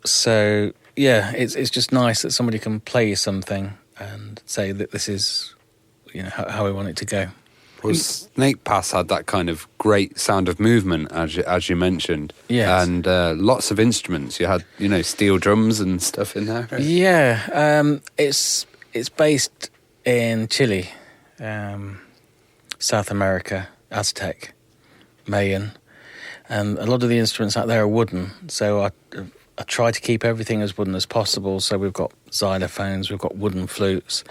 So, yeah, it's just nice that somebody can play you something and say that this is, how we want it to go. Well, Snake Pass had that kind of great sound of movement, as you mentioned. Yes. And lots of instruments. You had, steel drums and stuff in there. Right? Yeah, it's based in Chile, South America, Aztec, Mayan, and a lot of the instruments out there are wooden. So I try to keep everything as wooden as possible. So we've got xylophones, we've got wooden flutes.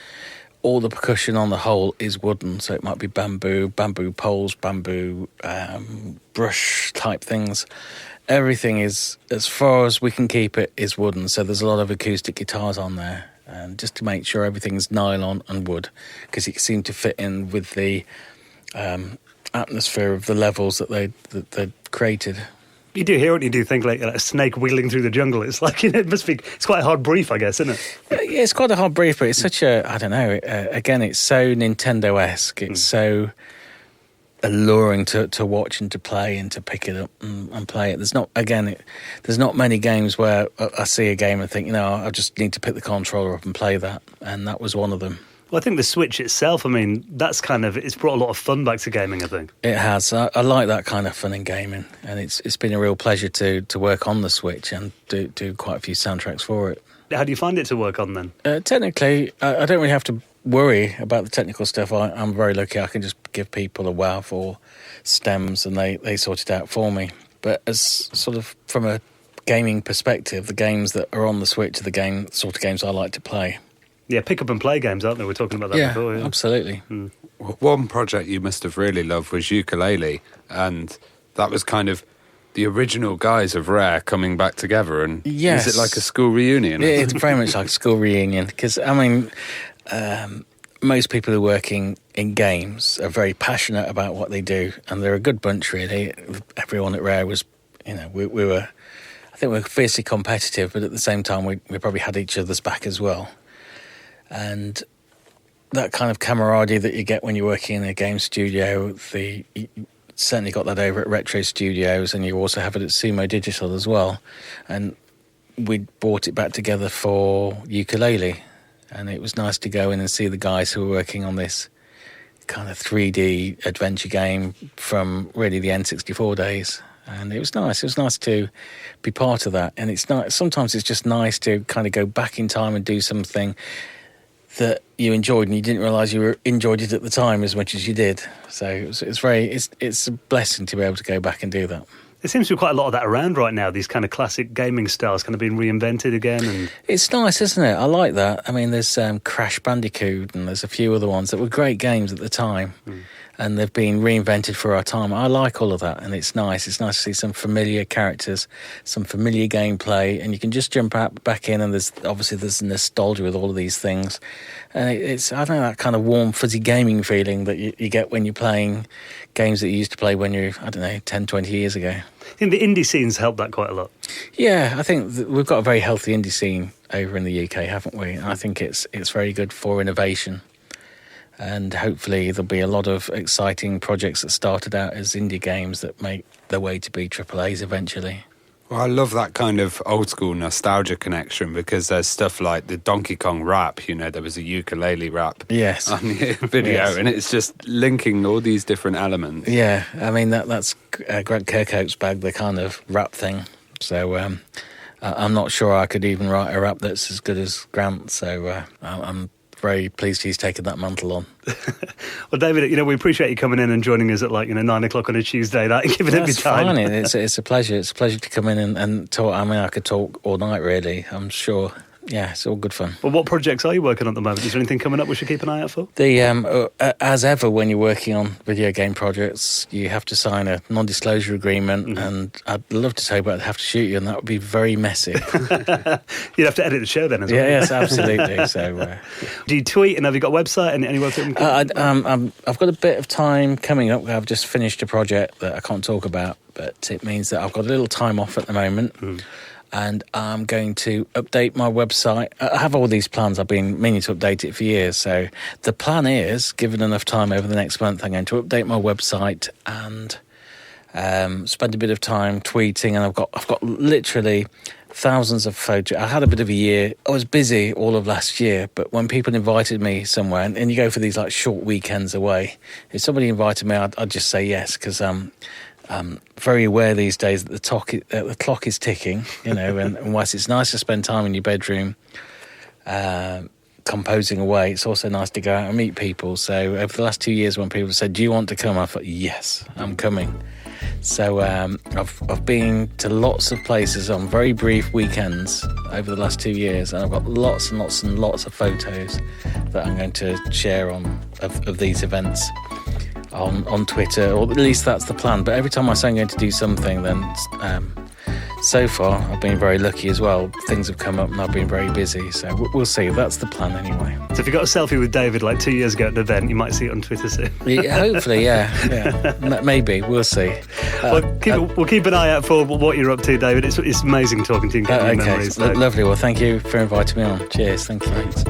All the percussion on the whole is wooden, so it might be bamboo poles, bamboo brush type things. Everything is, as far as we can keep it, is wooden. So there's a lot of acoustic guitars on there, just to make sure everything's nylon and wood, because it seemed to fit in with the atmosphere of the levels that they'd created. You do hear it, you do think like a snake wheeling through the jungle. It's like, it's quite a hard brief, I guess, isn't it? Yeah, it's quite a hard brief, but it's such I don't know, again, it's so Nintendo-esque. It's so alluring to watch and to play and to pick it up and play it. There's not many games where I see a game and think, I just need to pick the controller up and play that. And that was one of them. Well, I think the Switch itself, that's it's brought a lot of fun back to gaming, I think. It has. I like that kind of fun in gaming, and it's been a real pleasure to work on the Switch and do quite a few soundtracks for it. How do you find it to work on then? Technically, I don't really have to worry about the technical stuff. I'm very lucky. I can just give people a WAV or stems and they sort it out for me. But as sort of from a gaming perspective, the games that are on the Switch are the sort of games I like to play. Yeah, pick up and play games, aren't they? We were talking about that before. Yeah, absolutely. One project you must have really loved was Ukulele, and that was kind of the original guys of Rare coming back together. And yes. is it like a school reunion? It's very much like a school reunion, because, I mean, most people who are working in games are very passionate about what they do, and they're a good bunch, really. Everyone at Rare was, we were, I think we were fiercely competitive, but at the same time, we probably had each other's back as well. And that kind of camaraderie that you get when you're working in a game studio, you certainly got that over at Retro Studios, and you also have it at Sumo Digital as well. And we brought it back together for Ukulele, and it was nice to go in and see the guys who were working on this kind of 3D adventure game from really the N64 days. And it was nice. It was nice to be part of that. And sometimes it's just nice to kind of go back in time and do something that you enjoyed and you didn't realise you enjoyed it at the time as much as you did. So it's a blessing to be able to go back and do that. There seems to be quite a lot of that around right now, these kind of classic gaming styles kind of being reinvented again. And it's nice, isn't it? I like that. I mean, there's Crash Bandicoot and there's a few other ones that were great games at the time. And they've been reinvented for our time. I like all of that, and it's nice. It's nice to see some familiar characters, some familiar gameplay, and you can just jump back in, and there's nostalgia with all of these things. And it's, I don't know, that kind of warm, fuzzy gaming feeling that you get when you're playing games that you used to play when you're, 10, 20 years ago. I think the indie scene's helped that quite a lot. Yeah, I think we've got a very healthy indie scene over in the UK, haven't we? And I think it's very good for innovation. And hopefully there'll be a lot of exciting projects that started out as indie games that make their way to be AAAs eventually. Well, I love that kind of old school nostalgia connection, because there's stuff like the Donkey Kong rap, there was a ukulele rap on the video, yes. And it's just linking all these different elements. Yeah, I mean, that's Grant Kirkhope's bag, the kind of rap thing. So I'm not sure I could even write a rap that's as good as Grant, so I'm very pleased he's taken that mantle on. Well, David, we appreciate you coming in and joining us at 9 o'clock on a Tuesday night and giving up your time. That's fine. It's a pleasure. It's a pleasure to come in and talk. I mean, I could talk all night, really, I'm sure. Yeah, it's all good fun. Well, what projects are you working on at the moment? Is there anything coming up we should keep an eye out for? As ever, when you're working on video game projects, you have to sign a non-disclosure agreement, and I'd love to tell you, but I'd have to shoot you, and that would be very messy. You'd have to edit the show then as well. Yeah, yes, absolutely. So, do you tweet, and have you got a website and anywhere to I've got a bit of time coming up. I've just finished a project that I can't talk about, but it means that I've got a little time off at the moment. And I'm going to update my website. I have all these plans. I've been meaning to update it for years. So the plan is, given enough time over the next month, I'm going to update my website and spend a bit of time tweeting. And I've got literally thousands of photos. I had a bit of a year. I was busy all of last year, but when people invited me somewhere, and you go for these short weekends away, if somebody invited me, I'd just say yes, because I'm very aware these days that the clock is ticking, and whilst it's nice to spend time in your bedroom composing away, it's also nice to go out and meet people. So over the last 2 years, when people said, "Do you want to come?" I thought, "Yes, I'm coming." So I've been to lots of places on very brief weekends over the last 2 years, and I've got lots and lots and lots of photos that I'm going to share of these events on Twitter, or at least that's the plan. But every time I say I'm going to do something, then so far I've been very lucky as well. Things have come up and I've been very busy, so we'll see. That's the plan anyway. So if you got a selfie with David 2 years ago at an event, you might see it on Twitter soon. Hopefully, yeah. Maybe, we'll see. We'll keep an eye out for what you're up to, David. It's amazing talking to you and getting your memories. Lovely. Well, thank you for inviting me on. Cheers. Thank you. Thanks.